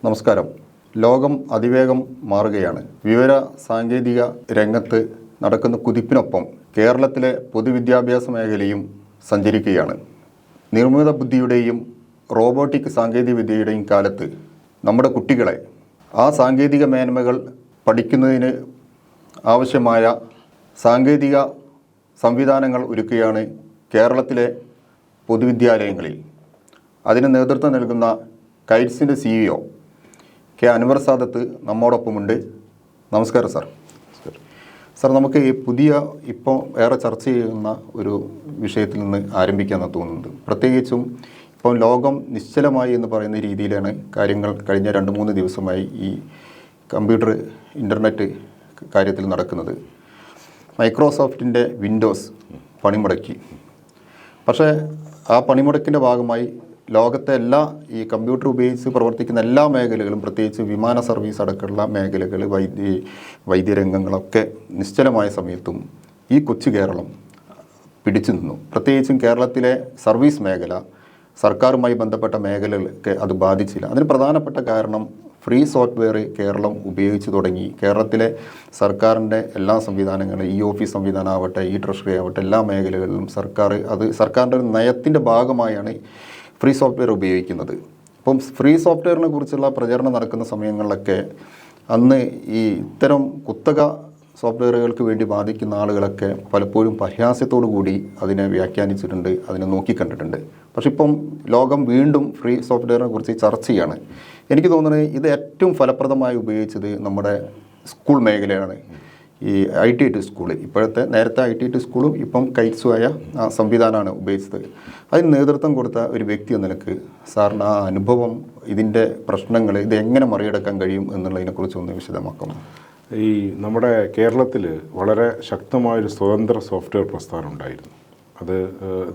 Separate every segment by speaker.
Speaker 1: നമസ്കാരം. ലോകം അതിവേഗം മാറുകയാണ്. വിവര സാങ്കേതിക രംഗത്ത് നടക്കുന്ന കുതിപ്പിനൊപ്പം കേരളത്തിലെ പൊതുവിദ്യാഭ്യാസ മേഖലയും സഞ്ചരിക്കുകയാണ്. നിർമ്മിത ബുദ്ധിയുടെയും റോബോട്ടിക് സാങ്കേതികവിദ്യയുടെയും കാലത്ത് നമ്മുടെ കുട്ടികളെ ആ സാങ്കേതിക മേന്മകൾ പഠിക്കുന്നതിന് ആവശ്യമായ സാങ്കേതിക സംവിധാനങ്ങൾ ഒരുക്കുകയാണ് കേരളത്തിലെ പൊതുവിദ്യാലയങ്ങളിൽ. അതിന് നേതൃത്വം നൽകുന്ന കൈറ്റ്സിൻ്റെ CEO കെ അൻവർ സാദത്ത് നമ്മോടൊപ്പമുണ്ട്. നമസ്കാരം സാർ. സാർ, നമുക്ക് ഈ ഇപ്പോൾ ഏറെ ചർച്ച ചെയ്യുന്ന ഒരു വിഷയത്തിൽ നിന്ന് ആരംഭിക്കാമെന്ന് തോന്നുന്നുണ്ട്. പ്രത്യേകിച്ചും ഇപ്പോൾ ലോകം നിശ്ചലമായി എന്ന് പറയുന്ന രീതിയിലാണ് കാര്യങ്ങൾ കഴിഞ്ഞ 2-3 ദിവസമായി ഈ കമ്പ്യൂട്ടർ ഇൻ്റർനെറ്റ് കാര്യത്തിൽ നടക്കുന്നത്. മൈക്രോസോഫ്റ്റിൻ്റെ വിൻഡോസ് പണിമുടക്കി. പക്ഷേ ആ പണിമുടക്കിൻ്റെ ഭാഗമായി ലോകത്തെ എല്ലാ ഈ കമ്പ്യൂട്ടർ ഉപയോഗിച്ച് പ്രവർത്തിക്കുന്ന എല്ലാ മേഖലകളും, പ്രത്യേകിച്ച് വിമാന സർവീസ് അടക്കമുള്ള മേഖലകൾ, വൈദ്യരംഗങ്ങളൊക്കെ നിശ്ചലമായ സമയത്തും ഈ കൊച്ചു കേരളം പിടിച്ചു നിന്നു. പ്രത്യേകിച്ചും കേരളത്തിലെ സർവീസ് മേഖല, സർക്കാരുമായി ബന്ധപ്പെട്ട മേഖലകളൊക്കെ അത് ബാധിച്ചില്ല. അതിന് പ്രധാനപ്പെട്ട കാരണം ഫ്രീ സോഫ്റ്റ്വെയർ കേരളം ഉപയോഗിച്ച് തുടങ്ങി. കേരളത്തിലെ സർക്കാരിൻ്റെ എല്ലാ സംവിധാനങ്ങളും, ഈ ഓഫീസ് സംവിധാനം ആവട്ടെ, ഈ ട്രഷറി ആവട്ടെ, എല്ലാ മേഖലകളിലും സർക്കാരിൻ്റെ ഒരു നയത്തിൻ്റെ ഭാഗമായാണ് ഫ്രീ സോഫ്റ്റ്വെയർ ഉപയോഗിക്കുന്നത്. അപ്പം ഫ്രീ സോഫ്റ്റ്വെയറിനെ കുറിച്ചുള്ള പ്രചരണം നടക്കുന്ന സമയങ്ങളിലൊക്കെ അന്ന് ഈ ഇത്തരം കുത്തക സോഫ്റ്റ്വെയറുകൾക്ക് വേണ്ടി ബാധിക്കുന്ന ആളുകളൊക്കെ പലപ്പോഴും പരിഹാസ്യത്തോടു കൂടി അതിനെ വ്യാഖ്യാനിച്ചിട്ടുണ്ട്, അതിനെ നോക്കിക്കണ്ടിട്ടുണ്ട്. പക്ഷെ ഇപ്പം ലോകം വീണ്ടും ഫ്രീ സോഫ്റ്റ്വെയറിനെ കുറിച്ച് ചർച്ച ചെയ്യാണ്. എനിക്ക് തോന്നുന്നത് ഇത് ഏറ്റവും ഫലപ്രദമായി ഉപയോഗിച്ചത് നമ്മുടെ സ്കൂൾ മേഖലയാണ്. ഈ ITT സ്കൂൾ, നേരത്തെ ITT സ്കൂളും ഇപ്പം കൈറ്റ്സുമായ സംവിധാനമാണ് ഉപയോഗിച്ചത്. അതിന് നേതൃത്വം കൊടുത്ത ഒരു വ്യക്തി എന്ന നിലക്ക് സാറിന് ആ അനുഭവം, ഇതിൻ്റെ പ്രശ്നങ്ങൾ, ഇത് എങ്ങനെ മറികടക്കാൻ കഴിയും എന്നുള്ളതിനെക്കുറിച്ച് ഒന്ന് വിശദമാക്കണം.
Speaker 2: ഈ നമ്മുടെ കേരളത്തിൽ വളരെ ശക്തമായൊരു സ്വതന്ത്ര സോഫ്റ്റ്വെയർ പ്രസ്ഥാനം ഉണ്ടായിരുന്നു. അത്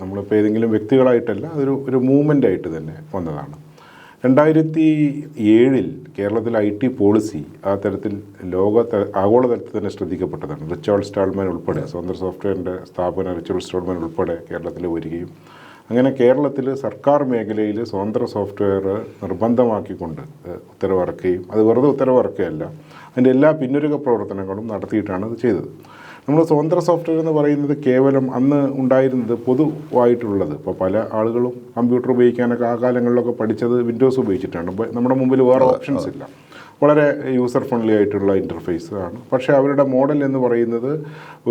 Speaker 2: നമ്മളിപ്പോൾ ഏതെങ്കിലും വ്യക്തികളായിട്ടല്ല, ഒരു മൂവ്മെൻ്റായിട്ട് തന്നെ വന്നതാണ്. 2007 കേരളത്തിലെ IT പോളിസി ആ തരത്തിൽ ആഗോളതലത്തിൽ തന്നെ ശ്രദ്ധിക്കപ്പെട്ടതാണ്. റിച്ചാർഡ് സ്റ്റാൾമാൻ ഉൾപ്പെടെ, സ്വതന്ത്ര സോഫ്റ്റ്വെയറിൻ്റെ സ്ഥാപന റിച്ചാർഡ് സ്റ്റാൾമാൻ ഉൾപ്പെടെ കേരളത്തിൽ വരികയും അങ്ങനെ കേരളത്തിൽ സർക്കാർ മേഖലയിൽ സ്വതന്ത്ര സോഫ്റ്റ്വെയർ നിർബന്ധമാക്കിക്കൊണ്ട് ഉത്തരവിറക്കുകയും, അത് വെറുതെ ഉത്തരവിറക്കുകയല്ല, അതിൻ്റെ എല്ലാ പിന്നൊരുക്ക പ്രവർത്തനങ്ങളും നടത്തിയിട്ടാണ് അത് ചെയ്തത്. നമ്മൾ സ്വതന്ത്ര സോഫ്റ്റ്വെയർ എന്ന് പറയുന്നത് കേവലം അന്ന് ഉണ്ടായിരുന്നത് പൊതുവായിട്ടുള്ളത്. ഇപ്പോൾ പല ആളുകളും കമ്പ്യൂട്ടർ ഉപയോഗിക്കാനൊക്കെ ആ കാലങ്ങളിലൊക്കെ പഠിച്ചത് വിൻഡോസ് ഉപയോഗിച്ചിട്ടാണ്. നമ്മുടെ മുമ്പിൽ വേറെ ഓപ്ഷൻസ് ഇല്ല. വളരെ യൂസർ ഫ്രണ്ട്ലി ആയിട്ടുള്ള ഇൻ്റർഫേസ് ആണ്. പക്ഷേ അവരുടെ മോഡൽ എന്ന് പറയുന്നത്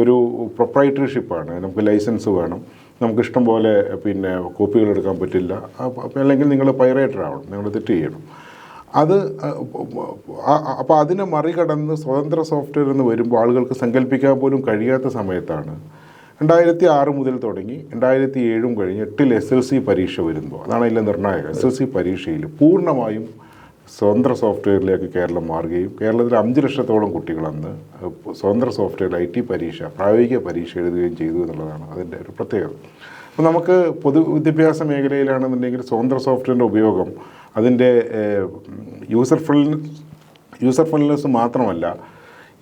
Speaker 2: ഒരു പ്രൊപ്രൈറ്റർഷിപ്പാണ്. നമുക്ക് ലൈസൻസ് വേണം, നമുക്ക് ഇഷ്ടം പോലെ കോപ്പികൾ എടുക്കാൻ പറ്റില്ല, അല്ലെങ്കിൽ നിങ്ങൾ പൈറേറ്റർ ആവണം, നിങ്ങൾ തെറ്റ് ചെയ്യണം. അപ്പോൾ അതിനെ മറികടന്ന് സ്വതന്ത്ര സോഫ്റ്റ്വെയർ എന്ന് വരുമ്പോൾ ആളുകൾക്ക് സങ്കല്പിക്കാൻ പോലും കഴിയാത്ത സമയത്താണ് 2006 മുതൽ തുടങ്ങി 2007 കഴിഞ്ഞ് 8 SLC പരീക്ഷ വരുമ്പോൾ, അതാണ് അതിലെ നിർണായകം. SLC പരീക്ഷയിൽ പൂർണ്ണമായും സ്വതന്ത്ര സോഫ്റ്റ്വെയറിലേക്ക് കേരളം മാറുകയും കേരളത്തിൽ 5 ലക്ഷത്തോളം കുട്ടികൾ അന്ന് സ്വതന്ത്ര സോഫ്റ്റ്വെയർ IT പരീക്ഷ, പ്രായോഗിക പരീക്ഷ എഴുതുകയും ചെയ്തു എന്നുള്ളതാണ് അതിൻ്റെ ഒരു പ്രത്യേകത. അപ്പോൾ നമുക്ക് പൊതുവിദ്യാഭ്യാസ മേഖലയിലാണെന്നുണ്ടെങ്കിൽ സ്വതന്ത്ര സോഫ്റ്റ്വെയറിൻ്റെ ഉപയോഗം അതിൻ്റെ യൂസർ ഫ്രണ്ട്ലിനെസ് മാത്രമല്ല,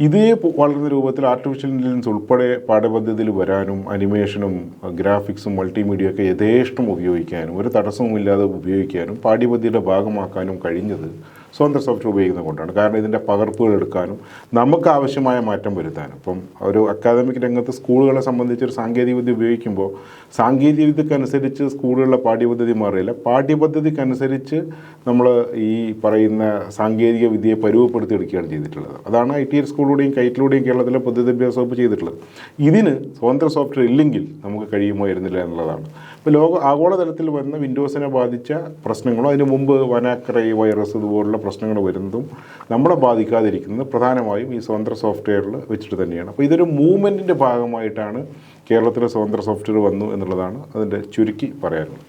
Speaker 2: ഇതേ വളർന്ന രൂപത്തിൽ ആർട്ടിഫിഷ്യൽ ഇൻ്റലിജൻസ് ഉൾപ്പെടെ പാഠ്യപദ്ധതിയിൽ വരാനും അനിമേഷനും ഗ്രാഫിക്സും മൾട്ടിമീഡിയ ഒക്കെ യഥേഷ്ടം ഉപയോഗിക്കാനും ഒരു തടസ്സവുമില്ലാതെ ഉപയോഗിക്കാനും പാഠ്യപദ്ധതിയുടെ ഭാഗമാക്കാനും കഴിഞ്ഞത് സ്വതന്ത്ര സോഫ്റ്റ്വെയർ ഉപയോഗിക്കുന്നത് കൊണ്ടാണ്. കാരണം ഇതിൻ്റെ പകർപ്പുകൾ എടുക്കാനും നമുക്ക് ആവശ്യമായ മാറ്റം വരുത്താനും. ഇപ്പം ഒരു അക്കാദമിക് രംഗത്ത് സ്കൂളുകളെ സംബന്ധിച്ചൊരു സാങ്കേതികവിദ്യ ഉപയോഗിക്കുമ്പോൾ സാങ്കേതികവിദ്യക്കനുസരിച്ച് സ്കൂളുകളിലെ പാഠ്യപദ്ധതി മാറില്ല, പാഠ്യപദ്ധതിക്കനുസരിച്ച് നമ്മൾ ഈ പറയുന്ന സാങ്കേതിക വിദ്യയെ പരുവപ്പെടുത്തിയെടുക്കുകയാണ് ചെയ്തിട്ടുള്ളത്. അതാണ് ITT സ്കൂളിലൂടെയും കൈറ്റിലൂടെയും കേരളത്തിലെ പൊതുവിദ്യാഭ്യാസ വകുപ്പ് ചെയ്തിട്ടുള്ളത്. ഇതിന് സ്വതന്ത്ര സോഫ്റ്റ്വെയർ ഇല്ലെങ്കിൽ നമുക്ക് കഴിയുമായിരുന്നില്ല എന്നുള്ളതാണ്. ഇപ്പോൾ ആഗോളതലത്തിൽ വന്ന വിൻഡോസിനെ ബാധിച്ച പ്രശ്നങ്ങളും അതിന് മുമ്പ് വനാക്രൈ വൈറസ് ഇതുപോലുള്ള പ്രശ്നങ്ങൾ വരുന്നതും നമ്മളെ ബാധിക്കാതിരിക്കുന്നത് പ്രധാനമായും ഈ സ്വതന്ത്ര സോഫ്റ്റ്വെയറിൽ വെച്ചിട്ട് തന്നെയാണ്. അപ്പോൾ ഇതൊരു മൂവ്മെൻറ്റിൻ്റെ ഭാഗമായിട്ടാണ് കേരളത്തിലെ സ്വതന്ത്ര സോഫ്റ്റ്വെയർ വന്നു എന്നുള്ളതാണ് അതിൻ്റെ ചുരുക്കി പറയാനുള്ളത്.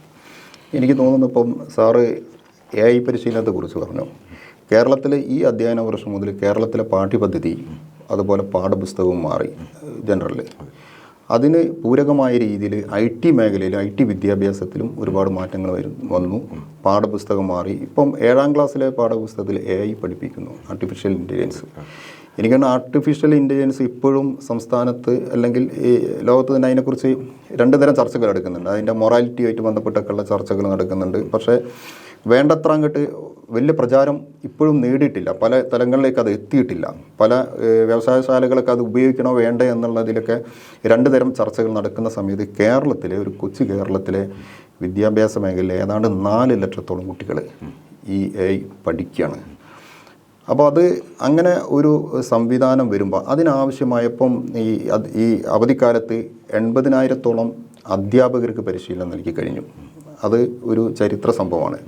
Speaker 1: എനിക്ക് തോന്നുന്നു ഇപ്പം സാറ് AI പരിശീലനത്തെക്കുറിച്ച് പറഞ്ഞു. കേരളത്തിൽ ഈ അധ്യയന വർഷം മുതൽ കേരളത്തിലെ പാഠ്യപദ്ധതി അതുപോലെ പാഠപുസ്തകവും മാറി. ജനറൽ അതിന് പൂരകമായ രീതിയിൽ IT മേഖലയിൽ IT വിദ്യാഭ്യാസത്തിലും ഒരുപാട് മാറ്റങ്ങൾ വന്നു. പാഠപുസ്തകം മാറി. ഇപ്പം 7ാം ക്ലാസ്സിലെ പാഠപുസ്തകത്തിൽ AI പഠിപ്പിക്കുന്നു, ആർട്ടിഫിഷ്യൽ ഇൻ്റലിജൻസ്. എനിക്കാണ് ആർട്ടിഫിഷ്യൽ ഇൻ്റലിജൻസ് ഇപ്പോഴും സംസ്ഥാനത്ത് അല്ലെങ്കിൽ ഈ ലോകത്ത് തന്നെ അതിനെക്കുറിച്ച് 2 തരം ചർച്ചകൾ നടക്കുന്നുണ്ട്. അതിൻ്റെ മൊറാലിറ്റിയായിട്ട് ബന്ധപ്പെട്ടൊക്കെയുള്ള ചർച്ചകൾ നടക്കുന്നുണ്ട്. പക്ഷേ വേണ്ടത്ര അങ്ങോട്ട് വലിയ പ്രചാരം ഇപ്പോഴും നേടിയിട്ടില്ല. പല തലങ്ങളിലേക്ക് അത് എത്തിയിട്ടില്ല. പല വ്യവസായശാലകളൊക്കെ അത് ഉപയോഗിക്കണോ വേണ്ടേ എന്നുള്ളതിലൊക്കെ രണ്ട് തരം ചർച്ചകൾ നടക്കുന്ന സമയത്ത് കേരളത്തിലെ ഒരു കൊച്ചു കേരളത്തിലെ വിദ്യാഭ്യാസ മേഖലയിൽ ഏതാണ്ട് 4 ലക്ഷത്തോളം കുട്ടികൾ ഈ AI പഠിക്കുകയാണ്. അപ്പോൾ അത് അങ്ങനെ ഒരു സംവിധാനം വരുമ്പോൾ അതിനാവശ്യമായപ്പം ഈ അവധിക്കാലത്ത് 80,000-ഓളം അധ്യാപകർക്ക് പരിശീലനം നൽകി കഴിഞ്ഞു. അത് ഒരു ചരിത്ര സംഭവമാണ്.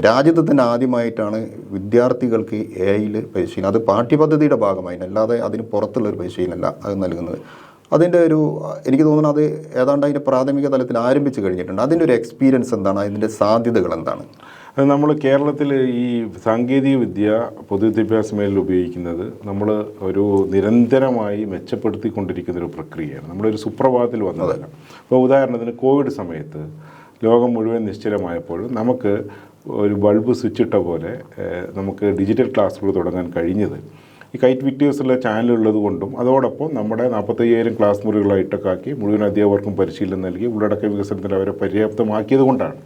Speaker 1: രാജ്യത്ത് തന്നെ ആദ്യമായിട്ടാണ് വിദ്യാർത്ഥികൾക്ക് AI പരിശീലനം, അത് പാഠ്യപദ്ധതിയുടെ ഭാഗമായി, അല്ലാതെ അതിന് പുറത്തുള്ളൊരു പരിശീലനമല്ല അത് നൽകുന്നത്. അതിൻ്റെ ഒരു എനിക്ക് തോന്നുന്നു അത് ഏതാണ്ട് അതിൻ്റെ പ്രാഥമിക തലത്തിൽ ആരംഭിച്ച് കഴിഞ്ഞിട്ടുണ്ട്. അതിൻ്റെ ഒരു എക്സ്പീരിയൻസ് എന്താണ്, അതിൻ്റെ സാധ്യതകൾ എന്താണ്?
Speaker 2: അത് നമ്മൾ കേരളത്തിൽ ഈ സാങ്കേതിക വിദ്യ പൊതുവിദ്യാഭ്യാസ മേഖലയിൽ ഉപയോഗിക്കുന്നത് നമ്മൾ ഒരു നിരന്തരമായി മെച്ചപ്പെടുത്തിക്കൊണ്ടിരിക്കുന്നൊരു പ്രക്രിയയാണ്. നമ്മളൊരു സുപ്രഭാതത്തിൽ വന്നതല്ല. ഇപ്പോൾ ഉദാഹരണത്തിന് കോവിഡ് സമയത്ത് ലോകം മുഴുവൻ നിശ്ചലമായപ്പോൾ നമുക്ക് ഒരു ബൾബ് സ്വിച്ചിട്ട പോലെ നമുക്ക് ഡിജിറ്റൽ ക്ലാസ്സുകൾ തുടങ്ങാൻ കഴിഞ്ഞത് ഈ കൈറ്റ് വിക്ടേഴ്സുള്ള ചാനലുള്ളത് കൊണ്ടും അതോടൊപ്പം നമ്മുടെ 45,000 ക്ലാസ് മുറികളായിട്ടൊക്കെ ആക്കി മുഴുവൻ അധ്യാപകർക്കും പരിശീലനം നൽകി ഉള്ളടക്ക വികസനത്തിൽ അവരെ പര്യാപ്തമാക്കിയത് കൊണ്ടാണ്.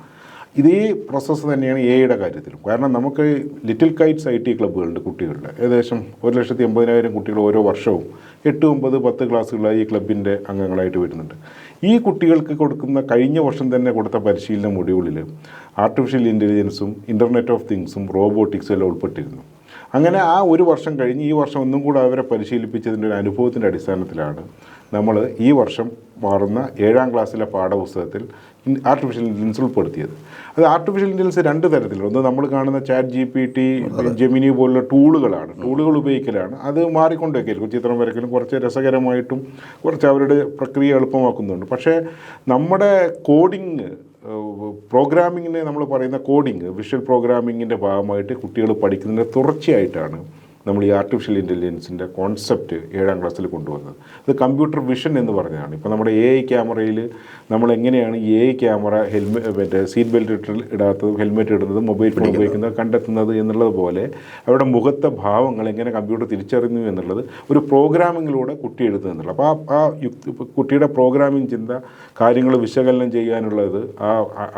Speaker 2: ഇതേ പ്രോസസ്സ് തന്നെയാണ് AI കാര്യത്തിലും. കാരണം നമുക്ക് ലിറ്റിൽ കൈറ്റ്സ് IT ക്ലബ്ബുകളുണ്ട് കുട്ടികളുടെ. ഏകദേശം 1,80,000 കുട്ടികൾ ഓരോ വർഷവും 8, 9, 10 ക്ലാസ്സുകളായി ഈ ക്ലബിൻ്റെ അംഗങ്ങളായിട്ട് വരുന്നുണ്ട്. ഈ കുട്ടികൾക്ക് കൊടുക്കുന്ന കഴിഞ്ഞ വർഷം തന്നെ കൊടുത്ത പരിശീലന മൊഡ്യൂളിൽ ആർട്ടിഫിഷ്യൽ ഇൻ്റലിജൻസും ഇൻ്റർനെറ്റ് ഓഫ് തിങ്സും റോബോട്ടിക്സും എല്ലാം ഉൾപ്പെട്ടിരുന്നു. അങ്ങനെ ആ ഒരു വർഷം കഴിഞ്ഞ് ഈ വർഷം ഒന്നും കൂടെ അവരെ പരിശീലിപ്പിച്ചതിൻ്റെ ഒരു അനുഭവത്തിൻ്റെ അടിസ്ഥാനത്തിലാണ് നമ്മൾ ഈ വർഷം മാറുന്ന 7ാം ക്ലാസ്സിലെ പാഠപുസ്തകത്തിൽ ആർട്ടിഫിഷ്യൽ ഇൻ്റലിജൻസ് ഉൾപ്പെടുത്തിയത്. അത് ആർട്ടിഫിഷ്യൽ ഇൻ്റലിജൻസ് 2 തരത്തിലുണ്ട്. ഒന്ന് നമ്മൾ കാണുന്ന ChatGPT, ജെമിനി പോലുള്ള ടൂളുകളാണ്, ടൂളുകൾ ഉപയോഗിക്കലാണ്. അത് മാറിക്കൊണ്ടൊക്കെയായിരിക്കും. ചിത്രം വരയ്ക്കലും കുറച്ച് രസകരമായിട്ടും കുറച്ച് അവരുടെ പ്രക്രിയ എളുപ്പമാക്കുന്നുണ്ട്. പക്ഷേ നമ്മുടെ കോഡിങ് പ്രോഗ്രാമിങ്ങിനെ നമ്മൾ പറയുന്ന കോഡിങ് വിഷ്വൽ പ്രോഗ്രാമിങ്ങിൻ്റെ ഭാഗമായിട്ട് കുട്ടികൾ പഠിക്കുന്നതിൻ്റെ തുടർച്ചയായിട്ടാണ് നമ്മൾ ഈ ആർട്ടിഫിഷ്യൽ ഇൻ്റലിജൻസിൻ്റെ കോൺസെപ്റ്റ് 7ാം ക്ലാസ്സിൽ കൊണ്ടുവന്നത്. അത് കമ്പ്യൂട്ടർ വിഷൻ എന്ന് പറഞ്ഞതാണ്. ഇപ്പോൾ നമ്മുടെ AI ക്യാമറയിൽ നമ്മൾ എങ്ങനെയാണ് AI ക്യാമറ മറ്റേ സീറ്റ് ബെൽറ്റ് ഇടാത്തതും ഹെൽമെറ്റ് ഇടുന്നത് മൊബൈൽ ഫോൺ ഉപയോഗിക്കുന്നത് കണ്ടെത്തുന്നത് എന്നുള്ളത് പോലെ അവരുടെ മുഖത്തെ ഭാവങ്ങൾ എങ്ങനെ കമ്പ്യൂട്ടർ തിരിച്ചറിയുന്നു എന്നുള്ളത് ഒരു പ്രോഗ്രാമിങ്ങിലൂടെ കുട്ടി എഴുതുക എന്നുള്ളത്. അപ്പോൾ ആ കുട്ടിയുടെ പ്രോഗ്രാമിംഗ് ചിന്ത, കാര്യങ്ങൾ വിശകലനം ചെയ്യാനുള്ളത്, ആ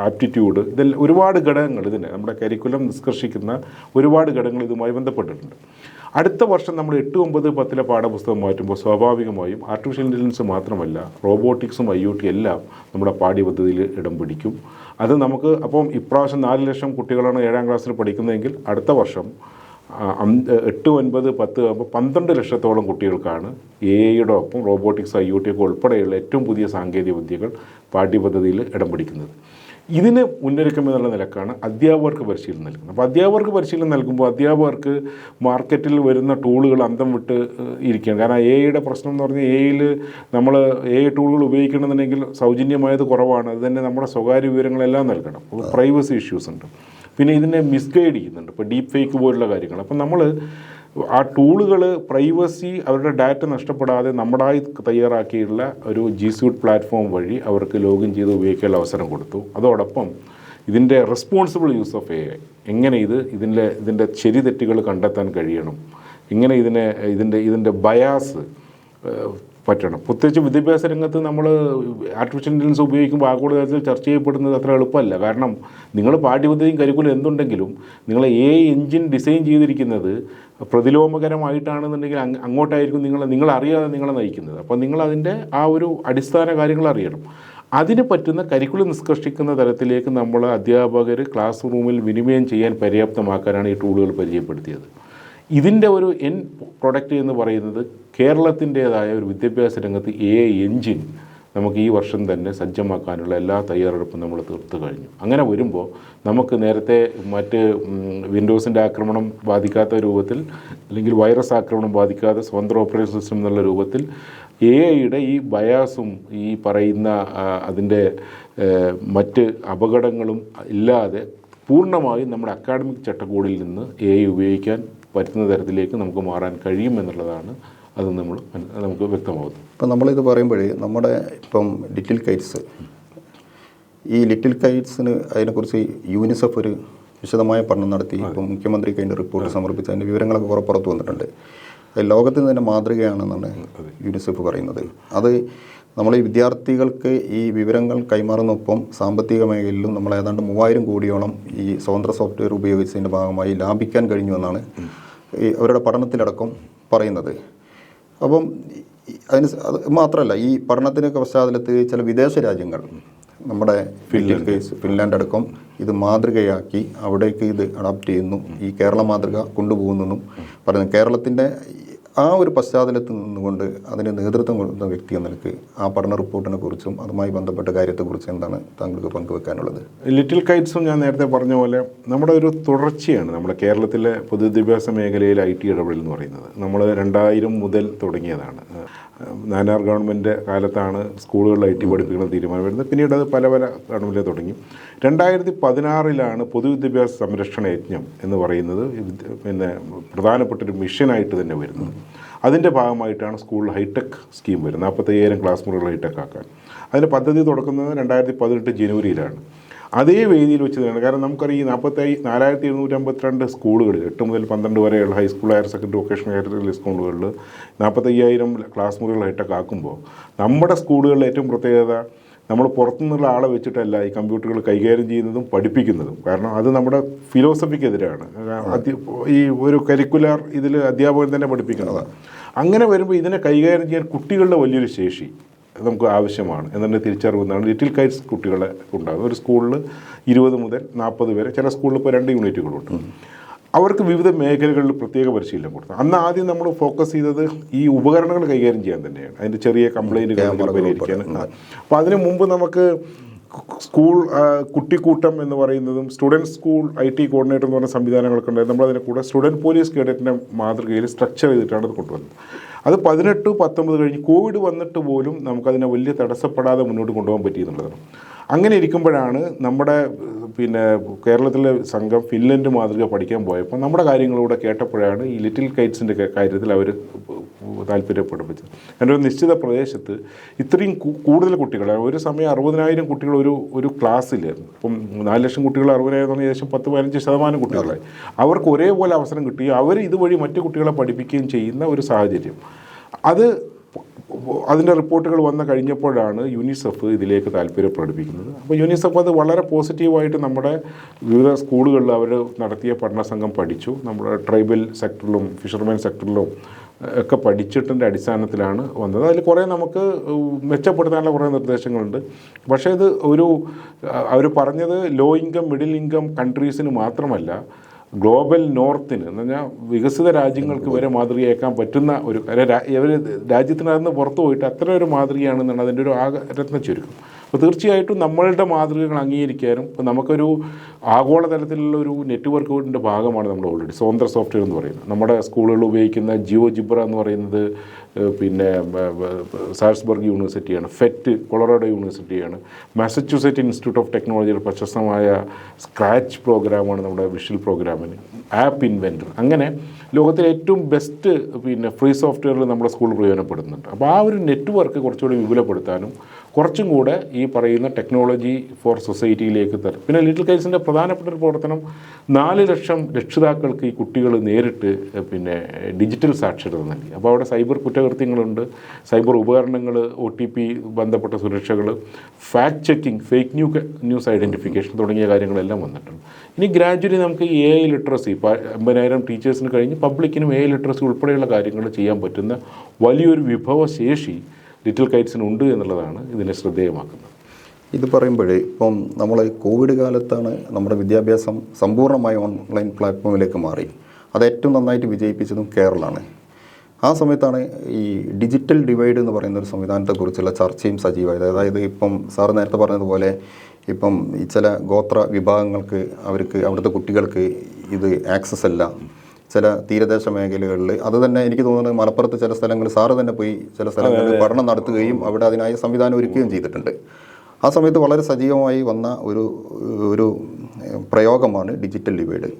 Speaker 2: ആപ്റ്റിറ്റ്യൂഡ്, ഇതെല്ലാം ഒരുപാട് ഘടകങ്ങൾ ഇതിന് നമ്മുടെ കരിക്കുലം നിഷ്കർഷിക്കുന്ന ഒരുപാട് ഘടകങ്ങൾ ഇതുമായി ബന്ധപ്പെട്ടിട്ടുണ്ട്. അടുത്ത വർഷം നമ്മൾ 8, 9, 10 പാഠപുസ്തകം മാറ്റുമ്പോൾ സ്വാഭാവികമായും ആർട്ടിഫിഷ്യൽ ഇൻ്റലിജൻസ് മാത്രമല്ല റോബോട്ടിക്സും IoT എല്ലാം നമ്മുടെ പാഠ്യപദ്ധതിയിൽ ഇടം പിടിക്കും. അത് നമുക്ക് അപ്പം ഇപ്രാവശ്യം 4 ലക്ഷം കുട്ടികളാണ് 7ാം ക്ലാസ്സിൽ പഠിക്കുന്നതെങ്കിൽ അടുത്ത വർഷം 8, 9, 10 ആകുമ്പോൾ 12 ലക്ഷത്തോളം കുട്ടികൾക്കാണ് AI ഒപ്പം റോബോട്ടിക്സ് IoT ഒക്കെ ഉൾപ്പെടെയുള്ള ഏറ്റവും പുതിയ സാങ്കേതിക വിദ്യകൾ പാഠ്യപദ്ധതിയിൽ ഇടം പിടിക്കുന്നത്. ഇതിന് മുന്നൊരുക്കം എന്നുള്ള നിലക്കാണ് അധ്യാപകർക്ക് പരിശീലനം നൽകുന്നത്. അപ്പോൾ അധ്യാപകർക്ക് പരിശീലനം നൽകുമ്പോൾ അധ്യാപകർക്ക് മാർക്കറ്റിൽ വരുന്ന ടൂളുകൾ അന്തം വിട്ട് ഇരിക്കുകയാണ്. കാരണം AI പ്രശ്നം എന്ന് പറഞ്ഞാൽ AI നമ്മൾ AI ടൂളുകൾ ഉപയോഗിക്കണമെന്നുണ്ടെങ്കിൽ സൗജന്യമായത് കുറവാണ്. അത് തന്നെ നമ്മുടെ സ്വകാര്യ വിവരങ്ങളെല്ലാം നൽകണം. അപ്പോൾ പ്രൈവസി ഇഷ്യൂസ് ഉണ്ട്. പിന്നെ ഇതിനെ മിസ്ഗൈഡ് ചെയ്യുന്നുണ്ട്. ഇപ്പോൾ ഡീപ്പ് ഫേക്ക് പോലുള്ള കാര്യങ്ങൾ. അപ്പം നമ്മൾ ആ ടൂളുകൾ പ്രൈവസി, അവരുടെ ഡാറ്റ നഷ്ടപ്പെടാതെ നമ്മുടായി തയ്യാറാക്കിയുള്ള ഒരു G Suite പ്ലാറ്റ്ഫോം വഴി അവർക്ക് ലോഗിൻ ചെയ്ത് ഉപയോഗിക്കാനുള്ള അവസരം കൊടുത്തു. അതോടൊപ്പം ഇതിൻ്റെ റെസ്പോൺസിബിൾ യൂസ് ഓഫ് AI, എങ്ങനെ ഇതിൻ്റെ ശരി തെറ്റുകൾ കണ്ടെത്താൻ കഴിയണം, എങ്ങനെ ഇതിൻ്റെ ബയാസ് പറ്റണം. പ്രത്യേകിച്ച് വിദ്യാഭ്യാസ രംഗത്ത് നമ്മൾ ആർട്ടിഫിഷ്യൽ ഇൻ്റലിജൻസ് ഉപയോഗിക്കുമ്പോൾ ആഗോള തലത്തിൽ ചർച്ച ചെയ്യപ്പെടുന്നത് അത്ര എളുപ്പമല്ല. കാരണം നിങ്ങൾ പാഠ്യപദ്ധതിയും കരിക്കുലം എന്തുണ്ടെങ്കിലും നിങ്ങൾ AI എഞ്ചിൻ ഡിസൈൻ ചെയ്തിരിക്കുന്നത് പ്രതിലോമകരമായിട്ടാണെന്നുണ്ടെങ്കിൽ അങ്ങോട്ടായിരിക്കും നിങ്ങളറിയാതെ നിങ്ങളെ നയിക്കുന്നത്. അപ്പോൾ നിങ്ങളതിൻ്റെ ആ ഒരു അടിസ്ഥാന കാര്യങ്ങൾ അറിയണം. അതിന് പറ്റുന്ന കരിക്കുലം നിഷ്കർഷിക്കുന്ന തലത്തിലേക്ക് നമ്മൾ അധ്യാപകർ ക്ലാസ് റൂമിൽ വിനിമയം ചെയ്യാൻ പര്യാപ്തമാക്കാനാണ് ഈ ടൂളുകൾ പരിചയപ്പെടുത്തിയത്. ഇതിൻ്റെ ഒരു പ്രൊഡക്റ്റ് എന്ന് പറയുന്നത് കേരളത്തിൻ്റേതായ ഒരു വിദ്യാഭ്യാസ രംഗത്ത് AI എഞ്ചിൻ നമുക്ക് ഈ വർഷം തന്നെ സജ്ജമാക്കാനുള്ള എല്ലാ തയ്യാറെടുപ്പും നമ്മൾ തീർത്തു കഴിഞ്ഞു. അങ്ങനെ വരുമ്പോൾ നമുക്ക് നേരത്തെ മറ്റ് വിൻഡോസിൻ്റെ ആക്രമണം ബാധിക്കാത്ത രൂപത്തിൽ അല്ലെങ്കിൽ വൈറസ് ആക്രമണം ബാധിക്കാതെ സ്വതന്ത്ര ഓപ്പറേറ്റിംഗ് സിസ്റ്റം എന്നുള്ള രൂപത്തിൽ AI ഈ ബയാസും ഈ പറയുന്ന അതിൻ്റെ മറ്റ് അപകടങ്ങളും ഇല്ലാതെ പൂർണ്ണമായും നമ്മുടെ അക്കാഡമിക് ചട്ടക്കൂടിൽ നിന്ന് AI ഉപയോഗിക്കാൻ പറ്റുന്ന തരത്തിലേക്ക് നമുക്ക് മാറാൻ കഴിയും എന്നുള്ളതാണ് അത് നമുക്ക് വ്യക്തമാകുന്നത്.
Speaker 1: ഇപ്പം നമ്മളിത് പറയുമ്പോഴേ നമ്മുടെ ഇപ്പം ലിറ്റിൽ കൈറ്റ്സ്, ഈ ലിറ്റിൽ കൈറ്റ്സിന് അതിനെക്കുറിച്ച് യൂണിസെഫ് ഒരു വിശദമായ പഠനം നടത്തി ഇപ്പം മുഖ്യമന്ത്രിക്ക് അതിൻ്റെ റിപ്പോർട്ട് സമർപ്പിച്ച് അതിൻ്റെ വിവരങ്ങളൊക്കെ പുറത്തു വന്നിട്ടുണ്ട്. ലോകത്തിന് തന്നെ മാതൃകയാണെന്നാണ് യൂണിസെഫ് പറയുന്നത്. അത് നമ്മൾ ഈ വിദ്യാർത്ഥികൾക്ക് ഈ വിവരങ്ങൾ കൈമാറുന്നൊപ്പം സാമ്പത്തിക മേഖലയിലും നമ്മൾ ഏതാണ്ട് 3000 കോടിയോളം ഈ സ്വതന്ത്ര സോഫ്റ്റ്വെയർ ഉപയോഗിച്ചതിൻ്റെ ഭാഗമായി ലാഭിക്കാൻ കഴിഞ്ഞു എന്നാണ് ഈ അവരുടെ പഠനത്തിലടക്കം പറയുന്നത്. അപ്പം അത് മാത്രമല്ല, ഈ പഠനത്തിൻ്റെ പശ്ചാത്തലത്തിൽ ചില വിദേശ രാജ്യങ്ങൾ, നമ്മുടെ ഫിൻലാൻഡ് അടക്കം ഇത് മാതൃകയാക്കി അവിടേക്ക് ഇത് അഡാപ്റ്റ് ചെയ്യുന്നു, ഈ കേരള മാതൃക കൊണ്ടുപോകുന്നെന്നും പറയുന്നു. കേരളത്തിൻ്റെ ആ ഒരു പശ്ചാത്തലത്തിൽ നിന്നുകൊണ്ട് അതിന് നേതൃത്വം കൊടുക്കുന്ന വ്യക്തി എന്ന നിലയ്ക്ക് ആ പഠന റിപ്പോർട്ടിനെ കുറിച്ചും അതുമായി ബന്ധപ്പെട്ട കാര്യത്തെക്കുറിച്ചും എന്താണ് താങ്കൾക്ക് പങ്കുവെക്കാനുള്ളത്?
Speaker 2: ലിറ്റിൽ കൈറ്റ്സും ഞാൻ നേരത്തെ പറഞ്ഞ പോലെ നമ്മുടെ ഒരു തുടർച്ചയാണ് നമ്മുടെ കേരളത്തിലെ പൊതുവിദ്യാഭ്യാസ മേഖലയിൽ IT ഇടപെടൽ എന്ന് പറയുന്നത്. നമ്മൾ 2000 മുതൽ തുടങ്ങിയതാണ്. നാനാർ ഗവൺമെൻറ് കാലത്താണ് സ്കൂളുകളിൽ IT പഠിപ്പിക്കുന്ന തീരുമാനം വരുന്നത്. പിന്നീട് അത് പല ഗവൺമെൻറ് തുടങ്ങി. 2016 പൊതുവിദ്യാഭ്യാസ സംരക്ഷണ യജ്ഞം എന്ന് പറയുന്നത് പിന്നെ പ്രധാനപ്പെട്ടൊരു മിഷനായിട്ട് തന്നെ വരുന്നത്. അതിൻ്റെ ഭാഗമായിട്ടാണ് സ്കൂളിൽ ഹൈടെക് സ്കീം വരുന്നത്. 45,000 ക്ലാസ് മുറികൾ ഹൈടെക് ആക്കാൻ. അതിൻ്റെ പദ്ധതി തുടക്കുന്നത് 2018 ജനുവരിയിലാണ്. അതേ വേദിയിൽ വെച്ച് തന്നെയാണ്. കാരണം നമുക്കറിയാം 4,752 സ്കൂളുകളിൽ 8 മുതൽ 12 വരെയുള്ള high school, higher secondary, vocational higher സ്കൂളുകളിൽ 45,000 ക്ലാസ് മുറികൾ ഹൈടെക് ആക്കുമ്പോൾ നമ്മുടെ സ്കൂളുകളിലെ ഏറ്റവും പ്രത്യേകത, നമ്മൾ പുറത്തുനിന്നുള്ള ആളെ വെച്ചിട്ടല്ല ഈ കമ്പ്യൂട്ടറുകൾ കൈകാര്യം ചെയ്യുന്നതും പഠിപ്പിക്കുന്നതും. കാരണം അത് നമ്മുടെ ഫിലോസഫിക്കെതിരാണ്. ഈ ഒരു കരിക്കുലർ ഇതിൽ അധ്യാപകൻ തന്നെ പഠിപ്പിക്കുന്നത്. അങ്ങനെ വരുമ്പോൾ ഇതിനെ കൈകാര്യം ചെയ്യാൻ കുട്ടികളുടെ വലിയൊരു ശേഷി നമുക്ക് ആവശ്യമാണ് എന്നതിൻ്റെ തിരിച്ചറിവുന്നതാണ് ലിറ്റിൽ കൈറ്റ്സ് കുട്ടികളെ ഉണ്ടാകുന്നത്. ഒരു സ്കൂളിൽ 20 മുതൽ 40 വരെ, ചില സ്കൂളിൽ ഇപ്പോൾ 2 യൂണിറ്റുകളുണ്ട്. അവർക്ക് വിവിധ മേഖലകളിൽ പ്രത്യേക പരിശീലനം കൊടുത്തു. അന്ന് ആദ്യം നമ്മൾ ഫോക്കസ് ചെയ്തത് ഈ ഉപകരണങ്ങൾ കൈകാര്യം ചെയ്യാൻ തന്നെയാണ്, അതിൻ്റെ ചെറിയ കംപ്ലൈൻറ്റുകൾ പരിഹരിക്കാൻ. അപ്പോൾ അതിനു മുമ്പ് നമുക്ക് സ്കൂൾ കുട്ടിക്കൂട്ടം എന്ന് പറയുന്നതും സ്റ്റുഡൻറ്റ് സ്കൂൾ IT കോർഡിനേറ്റർ എന്ന് പറഞ്ഞ സംവിധാനങ്ങളൊക്കെ ഉണ്ടായിരുന്നു. നമ്മളതിനെ കൂടെ സ്റ്റുഡൻറ്റ് പോലീസ് കേഡറ്റിൻ്റെ മാതൃകയിൽ സ്ട്രക്ചർ ചെയ്തിട്ടാണ് അത് കൊണ്ടുവന്നത്. അത് 18-19 കഴിഞ്ഞ് കോവിഡ് വന്നിട്ട് പോലും നമുക്കതിനെ വലിയ തടസ്സപ്പെടാതെ മുന്നോട്ട് കൊണ്ടുപോകാൻ പറ്റിയെന്നുള്ളതാണ്. അങ്ങനെ ഇരിക്കുമ്പോഴാണ് നമ്മുടെ കേരളത്തിലെ സംഘം ഫിൻലൻഡ് മാതൃക പഠിക്കാൻ പോയപ്പോൾ നമ്മുടെ കാര്യങ്ങളിലൂടെ കേട്ടപ്പോഴാണ് ഈ ലിറ്റിൽ കൈറ്റ്സിൻ്റെ കാര്യത്തിൽ അവർ താല്പര്യപ്പെടുപ്പിച്ചത്. എൻ്റെ ഒരു നിശ്ചിത പ്രദേശത്ത് ഇത്രയും കൂടുതൽ കുട്ടികൾ, ഒരു സമയം 60,000 കുട്ടികൾ ഒരു ക്ലാസ്സിൽ, ഇപ്പം 4 ലക്ഷം കുട്ടികൾ 60,000 ഏകദേശം 10-15% കുട്ടികളായി. അവർക്ക് ഒരേപോലെ അവസരം കിട്ടുകയും അവർ ഇതുവഴി മറ്റു കുട്ടികളെ പഠിപ്പിക്കുകയും ചെയ്യുന്ന ഒരു സാഹചര്യം. അതിൻ്റെ റിപ്പോർട്ടുകൾ വന്ന് കഴിഞ്ഞപ്പോഴാണ് യൂണിസെഫ് ഇതിലേക്ക് താല്പര്യം പ്രകടിപ്പിക്കുന്നത്. അപ്പോൾ യൂണിസെഫ് അത് വളരെ പോസിറ്റീവായിട്ട് നമ്മുടെ വിവിധ സ്കൂളുകളിൽ അവർ നടത്തിയ പഠന സംഘം പഠിച്ചു. നമ്മുടെ ട്രൈബൽ സെക്ടറിലും ഫിഷർമാൻ സെക്ടറിലും ഒക്കെ പഠിച്ചിട്ടിൻ്റെ അടിസ്ഥാനത്തിലാണ് വന്നത്. അതിൽ കുറേ നമുക്ക് മെച്ചപ്പെടുത്താനുള്ള കുറേ നിർദ്ദേശങ്ങളുണ്ട്. പക്ഷേ ഇത് അവർ പറഞ്ഞത് ലോ ഇൻകം, മിഡിൽ ഇൻകം കൺട്രീസിന് മാത്രമല്ല, ഗ്ലോബൽ നോർത്തിന് എന്ന് പറഞ്ഞാൽ വികസിത രാജ്യങ്ങൾക്ക് വരെ മാതൃകയാക്കാൻ പറ്റുന്ന ഒരു ഇവർ രാജ്യത്തിനകത്ത് പുറത്തു പോയിട്ട് അത്ര ഒരു മാതൃകയാണെന്നാണ് അതിൻ്റെ ഒരു രത്ന ചുരുക്കം. അപ്പോൾ തീർച്ചയായിട്ടും നമ്മളുടെ മാതൃകകൾ അംഗീകരിക്കാനും, ഇപ്പോൾ നമുക്കൊരു ആഗോളതലത്തിലുള്ള ഒരു നെറ്റ്വർക്കിൻ്റെ ഭാഗമാണ് നമ്മൾ ഓൾറെഡി സ്വതന്ത്ര സോഫ്റ്റ്വെയർ എന്ന് പറയുന്നത്. നമ്മുടെ സ്കൂളുകളിൽ ഉപയോഗിക്കുന്ന ജിബ്ര എന്ന് പറയുന്നത് സാൾസ്ബർഗ് യൂണിവേഴ്സിറ്റിയാണ്, ഫെറ്റ് കൊളറാഡോ യൂണിവേഴ്സിറ്റിയാണ്, മാസച്യൂസെറ്റ് ഇൻസ്റ്റിറ്റ്യൂട്ട് ഓഫ് ടെക്നോളജിയുടെ പ്രശസ്തമായ സ്ക്രാച്ച് പ്രോഗ്രാമാണ് നമ്മുടെ വിഷ്വൽ പ്രോഗ്രാമിന്, ആപ്പ് ഇൻവെൻറ്റർ. അങ്ങനെ ലോകത്തിലെ ഏറ്റവും ബെസ്റ്റ് ഫ്രീ സോഫ്റ്റ്വെയറിൽ നമ്മുടെ സ്കൂളിൽ പ്രയോജനപ്പെടുന്നുണ്ട്. അപ്പോൾ ആ ഒരു നെറ്റ്വർക്ക് കുറച്ചുകൂടി വിപുലപ്പെടുത്താനും കുറച്ചും കൂടെ ഈ പറയുന്ന ടെക്നോളജി ഫോർ സൊസൈറ്റിയിലേക്ക് തരും. പിന്നെ ലിറ്റിൽ കൈറ്റ്സിൻ്റെ പ്രധാനപ്പെട്ട ഒരു പ്രവർത്തനം 4 ലക്ഷം രക്ഷിതാക്കൾക്ക് ഈ കുട്ടികൾ നേരിട്ട് ഡിജിറ്റൽ സാക്ഷരത നൽകി. അപ്പോൾ അവിടെ സൈബർ കുറ്റകൃത്യങ്ങളുണ്ട്, സൈബർ ഉപകരണങ്ങൾ, OTP ബന്ധപ്പെട്ട സുരക്ഷകൾ, fact checking, fake news identification തുടങ്ങിയ കാര്യങ്ങളെല്ലാം വന്നിട്ടുണ്ട്. ഇനി ഗ്രാജുവലി നമുക്ക് AI ലിറ്ററസി, 50,000 ടീച്ചേഴ്സിന് കഴിഞ്ഞ് പബ്ലിക്കിനും AI ലിറ്ററസി ഉൾപ്പെടെയുള്ള കാര്യങ്ങൾ ചെയ്യാൻ പറ്റുന്ന വലിയൊരു വിഭവശേഷി ലിറ്റിൽ കൈറ്റ്സിനുണ്ട് എന്നുള്ളതാണ് ഇതിനെ ശ്രദ്ധേയമാക്കുന്നത്.
Speaker 1: ഇത് പറയുമ്പോഴേ ഇപ്പം നമ്മൾ കോവിഡ് കാലത്താണ് നമ്മുടെ വിദ്യാഭ്യാസം സമ്പൂർണ്ണമായി ഓൺലൈൻ പ്ലാറ്റ്ഫോമിലേക്ക് മാറി. അത് ഏറ്റവും നന്നായിട്ട് വിജയിപ്പിച്ചതും കേരളമാണ്. ആ സമയത്താണ് ഈ ഡിജിറ്റൽ ഡിവൈഡ് എന്ന് പറയുന്ന ഒരു സംവിധാനത്തെക്കുറിച്ചുള്ള ചർച്ചയും സജീവമായത്. അതായത് ഇപ്പം സാർ നേരത്തെ പറഞ്ഞതുപോലെ ഇപ്പം ഈ ചില ഗോത്ര വിഭാഗങ്ങൾക്ക് അവിടുത്തെ കുട്ടികൾക്ക് ഇത് ആക്സസ് അല്ല. ചില തീരദേശ മേഖലകളിൽ അത് തന്നെ എനിക്ക് തോന്നുന്നത് മലപ്പുറത്ത് ചില സ്ഥലങ്ങളിൽ സാറ് തന്നെ പോയി ചില സ്ഥലങ്ങളിൽ പഠനം നടത്തുകയും അവിടെ അതിനായി സംവിധാനം ഒരുക്കുകയും ചെയ്തിട്ടുണ്ട്. ആ സമയത്ത് വളരെ സജീവമായി വന്ന ഒരു പ്രയോഗമാണ് ഡിജിറ്റൽ ഡിവൈഡ്.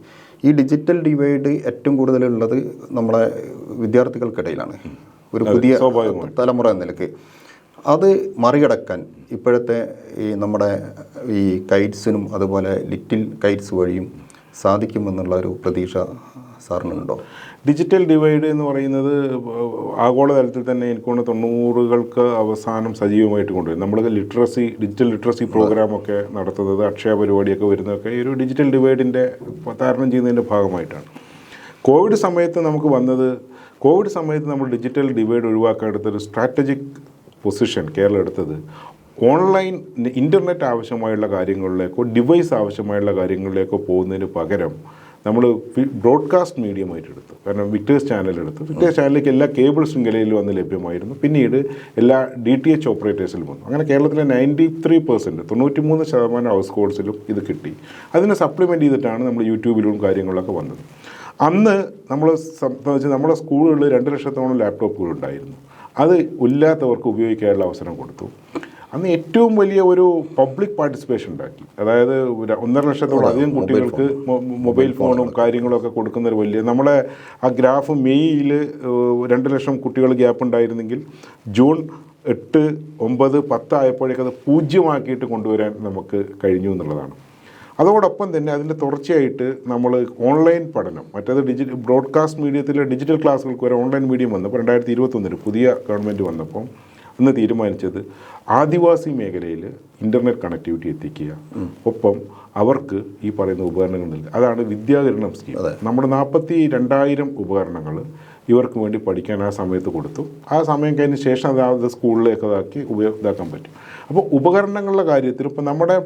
Speaker 1: ഈ ഡിജിറ്റൽ ഡിവൈഡ് ഏറ്റവും കൂടുതലുള്ളത് നമ്മളെ വിദ്യാർത്ഥികൾക്കിടയിലാണ്, ഒരു പുതിയ തലമുറ എന്ന നിലയ്ക്ക്. അത് മറികടക്കാൻ ഇപ്പോഴത്തെ ഈ നമ്മുടെ ഈ കൈറ്റ്സിനും അതുപോലെ ലിറ്റിൽ കൈറ്റ്സ് വഴിയും സാധിക്കുമെന്നുള്ള ഒരു പ്രതീക്ഷ സാറിനുണ്ടോ?
Speaker 2: ഡിജിറ്റൽ ഡിവൈഡ് എന്ന് പറയുന്നത് ആഗോളതലത്തിൽ തന്നെ എനിക്ക് തോന്നുന്നു 90-കൾക്ക് അവസാനം സജീവമായിട്ട് കൊണ്ടുവരും. നമ്മൾ ഡിജിറ്റൽ ലിറ്ററസി പ്രോഗ്രാമൊക്കെ നടത്തുന്നത്, അക്ഷയ പരിപാടിയൊക്കെ വരുന്നതൊക്കെ ഈ ഒരു ഡിജിറ്റൽ ഡിവൈഡിൻ്റെ തരണം ചെയ്യുന്നതിൻ്റെ ഭാഗമായിട്ടാണ്. കോവിഡ് സമയത്ത് നമ്മൾ ഡിജിറ്റൽ ഡിവൈഡ് ഒഴിവാക്കാൻ എടുത്തൊരു സ്ട്രാറ്റജിക് പൊസിഷൻ കേരളം എടുത്തത് ഓൺലൈൻ ഇൻ്റർനെറ്റ് ആവശ്യമായുള്ള കാര്യങ്ങളിലേക്കോ ഡിവൈസ് ആവശ്യമായുള്ള കാര്യങ്ങളിലേക്കോ പോകുന്നതിന് പകരം നമ്മൾ ബ്രോഡ്കാസ്റ്റ് മീഡിയമായിട്ട് എടുത്തു. കാരണം വിക്ടേഴ്സ് ചാനലിലേക്ക് എല്ലാ കേബിൾ ശൃംഖലയിലും വന്ന് ലഭ്യമായിരുന്നു. പിന്നീട് എല്ലാ DTH ഓപ്പറേറ്റേഴ്സിലും വന്നു. അങ്ങനെ കേരളത്തിലെ 93% 93% ഹൗസ് ഹോൾഡ്സിലും ഇത് കിട്ടി. അതിനെ സപ്ലിമെൻറ്റ് ചെയ്തിട്ടാണ് നമ്മൾ യൂട്യൂബിലും കാര്യങ്ങളൊക്കെ വന്നത്. അന്ന് നമ്മുടെ സ്കൂളുകളിൽ 2 ലക്ഷത്തോളം ലാപ്ടോപ്പുകൾ ഉണ്ടായിരുന്നു. അത് ഇല്ലാത്തവർക്ക് ഉപയോഗിക്കാനുള്ള അവസരം കൊടുത്തു. അന്ന് ഏറ്റവും വലിയ ഒരു പബ്ലിക് പാർട്ടിസിപ്പേഷൻ ഉണ്ടാക്കി. അതായത് 1.5 ലക്ഷത്തോളം അധികം കുട്ടികൾക്ക് മൊബൈൽ ഫോണും കാര്യങ്ങളൊക്കെ കൊടുക്കുന്നൊരു വലിയ, നമ്മളെ ആ ഗ്രാഫ് മെയ്യിൽ 2 ലക്ഷം കുട്ടികൾ ഗ്യാപ്പ് ഉണ്ടായിരുന്നെങ്കിൽ ജൂൺ 8, 9, 10 ആയപ്പോഴേക്കത് 0 കൊണ്ടുവരാൻ നമുക്ക് കഴിഞ്ഞു എന്നുള്ളതാണ്. അതോടൊപ്പം തന്നെ അതിൻ്റെ തുടർച്ചയായിട്ട് നമ്മൾ ഓൺലൈൻ പഠനം, മറ്റേത് ബ്രോഡ്കാസ്റ്റ് മീഡിയത്തിലെ ഡിജിറ്റൽ ക്ലാസ്സുകൾക്ക് വരെ ഓൺലൈൻ മീഡിയം വന്നപ്പോൾ 2021 പുതിയ ഗവൺമെൻറ് വന്നപ്പോൾ അന്ന് തീരുമാനിച്ചത് ആദിവാസി മേഖലയിൽ ഇൻ്റർനെറ്റ് കണക്ടിവിറ്റി എത്തിക്കുക, ഒപ്പം അവർക്ക് ഈ പറയുന്ന ഉപകരണങ്ങൾ നൽകുക. അതാണ് വിദ്യാകിരണം സ്കീം. നമ്മുടെ 42,000 ഉപകരണങ്ങൾ ഇവർക്ക് വേണ്ടി പഠിക്കാൻ ആ സമയത്ത് കൊടുത്തു. ആ സമയം കഴിഞ്ഞ ശേഷം അതായത് സ്കൂളിലേക്ക് ഇതാക്കാൻ പറ്റും. അപ്പോൾ ഉപകരണങ്ങളുടെ കാര്യത്തിൽ ഇപ്പം നമ്മുടെ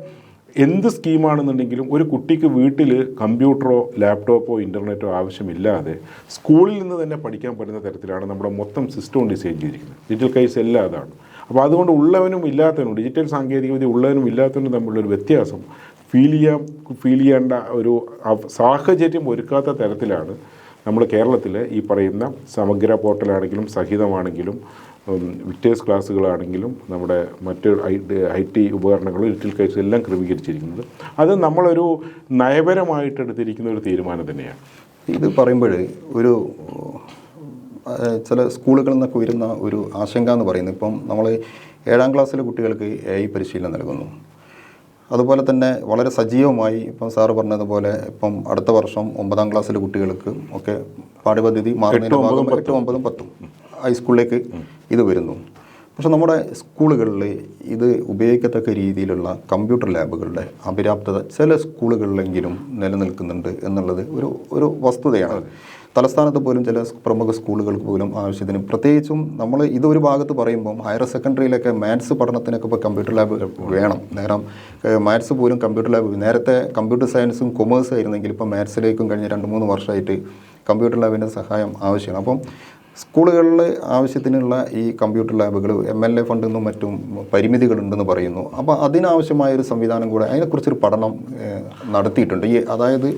Speaker 2: എന്ത് സ്കീമാണെന്നുണ്ടെങ്കിലും ഒരു കുട്ടിക്ക് വീട്ടിൽ കമ്പ്യൂട്ടറോ ലാപ്ടോപ്പോ ഇൻ്റർനെറ്റോ ആവശ്യമില്ലാതെ സ്കൂളിൽ നിന്ന് തന്നെ പഠിക്കാൻ പറ്റുന്ന തരത്തിലാണ് നമ്മുടെ മൊത്തം സിസ്റ്റവും ഡിസൈൻ ചെയ്തിരിക്കുന്നത്. ഡിജിറ്റൽ കൈസ് എല്ലാം അതാണ്. അപ്പോൾ അതുകൊണ്ട് ഉള്ളവനും ഇല്ലാത്തവനും, ഡിജിറ്റൽ സാങ്കേതികവിദ്യ ഉള്ളവനും ഇല്ലാത്തവനും തമ്മിലുള്ളൊരു വ്യത്യാസം ഫീൽ ചെയ്യേണ്ട ഒരു സാഹചര്യം ഒരുക്കാത്ത തരത്തിലാണ് നമ്മൾ കേരളത്തിൽ ഈ പറയുന്ന സമഗ്ര പോർട്ടലാണെങ്കിലും സഹിതമാണെങ്കിലും വിക്ടേഴ്സ് ക്ലാസ്സുകളാണെങ്കിലും നമ്മുടെ മറ്റ് IT ഉപകരണങ്ങളും ഡിജിറ്റൽ കൈസ് എല്ലാം ക്രമീകരിച്ചിരിക്കുന്നത്. അത് നമ്മളൊരു നയപരമായിട്ട് എടുത്തിരിക്കുന്ന ഒരു തീരുമാനം തന്നെയാണ്.
Speaker 1: ഇത് പറയുമ്പോൾ ഒരു ചില സ്കൂളുകളിൽ നിന്നൊക്കെ വരുന്ന ഒരു ആശങ്ക എന്ന് പറയുന്നത്, ഇപ്പം നമ്മൾ 7ാം ക്ലാസ്സിലെ കുട്ടികൾക്ക് AI പരിശീലനം നൽകുന്നു. അതുപോലെ തന്നെ വളരെ സജീവമായി ഇപ്പം സാറ് പറഞ്ഞതുപോലെ ഇപ്പം അടുത്ത വർഷം 9ാം ക്ലാസ്സിലെ കുട്ടികൾക്ക് ഒക്കെ പാഠ്യപദ്ധതി മാറുന്നതിൻ്റെ ഭാഗം 8, 9, 10 ഹൈസ്കൂളിലേക്ക് ഇത് വരുന്നു. പക്ഷെ നമ്മുടെ സ്കൂളുകളിൽ ഇത് ഉപയോഗിക്കത്തക്ക രീതിയിലുള്ള കമ്പ്യൂട്ടർ ലാബുകളുടെ അപര്യാപ്തത ചില സ്കൂളുകളിലെങ്കിലും നിലനിൽക്കുന്നുണ്ട് എന്നുള്ളത് ഒരു വസ്തുതയാണ്. തലസ്ഥാനത്ത് പോലും ചില പ്രമുഖ സ്കൂളുകൾക്ക് പോലും ആവശ്യത്തിന്, പ്രത്യേകിച്ചും നമ്മൾ ഇതൊരു ഭാഗത്ത് പറയുമ്പം ഹയർ സെക്കൻഡറിയിലൊക്കെ മാത്സ് പഠനത്തിനൊക്കെ ഇപ്പോൾ കമ്പ്യൂട്ടർ ലാബ് വേണം. നേരം മാത്സ് പോലും കമ്പ്യൂട്ടർ ലാബ്, നേരത്തെ കമ്പ്യൂട്ടർ സയൻസും കൊമേഴ്സ് ആയിരുന്നെങ്കിൽ ഇപ്പോൾ മാത്സിലേക്കും കഴിഞ്ഞ 2-3 വർഷമായിട്ട് കമ്പ്യൂട്ടർ ലാബിൻ്റെ സഹായം ആവശ്യമാണ്. അപ്പം സ്കൂളുകളിൽ ആവശ്യത്തിനുള്ള ഈ കമ്പ്യൂട്ടർ ലാബുകൾ MLA ഫണ്ടിൽ നിന്നും മറ്റും പരിമിതികളുണ്ടെന്ന് പറയുന്നു. അപ്പോൾ അതിനാവശ്യമായൊരു സംവിധാനം കൂടെ, അതിനെക്കുറിച്ചൊരു പഠനം നടത്തിയിട്ടുണ്ട്. അതായത്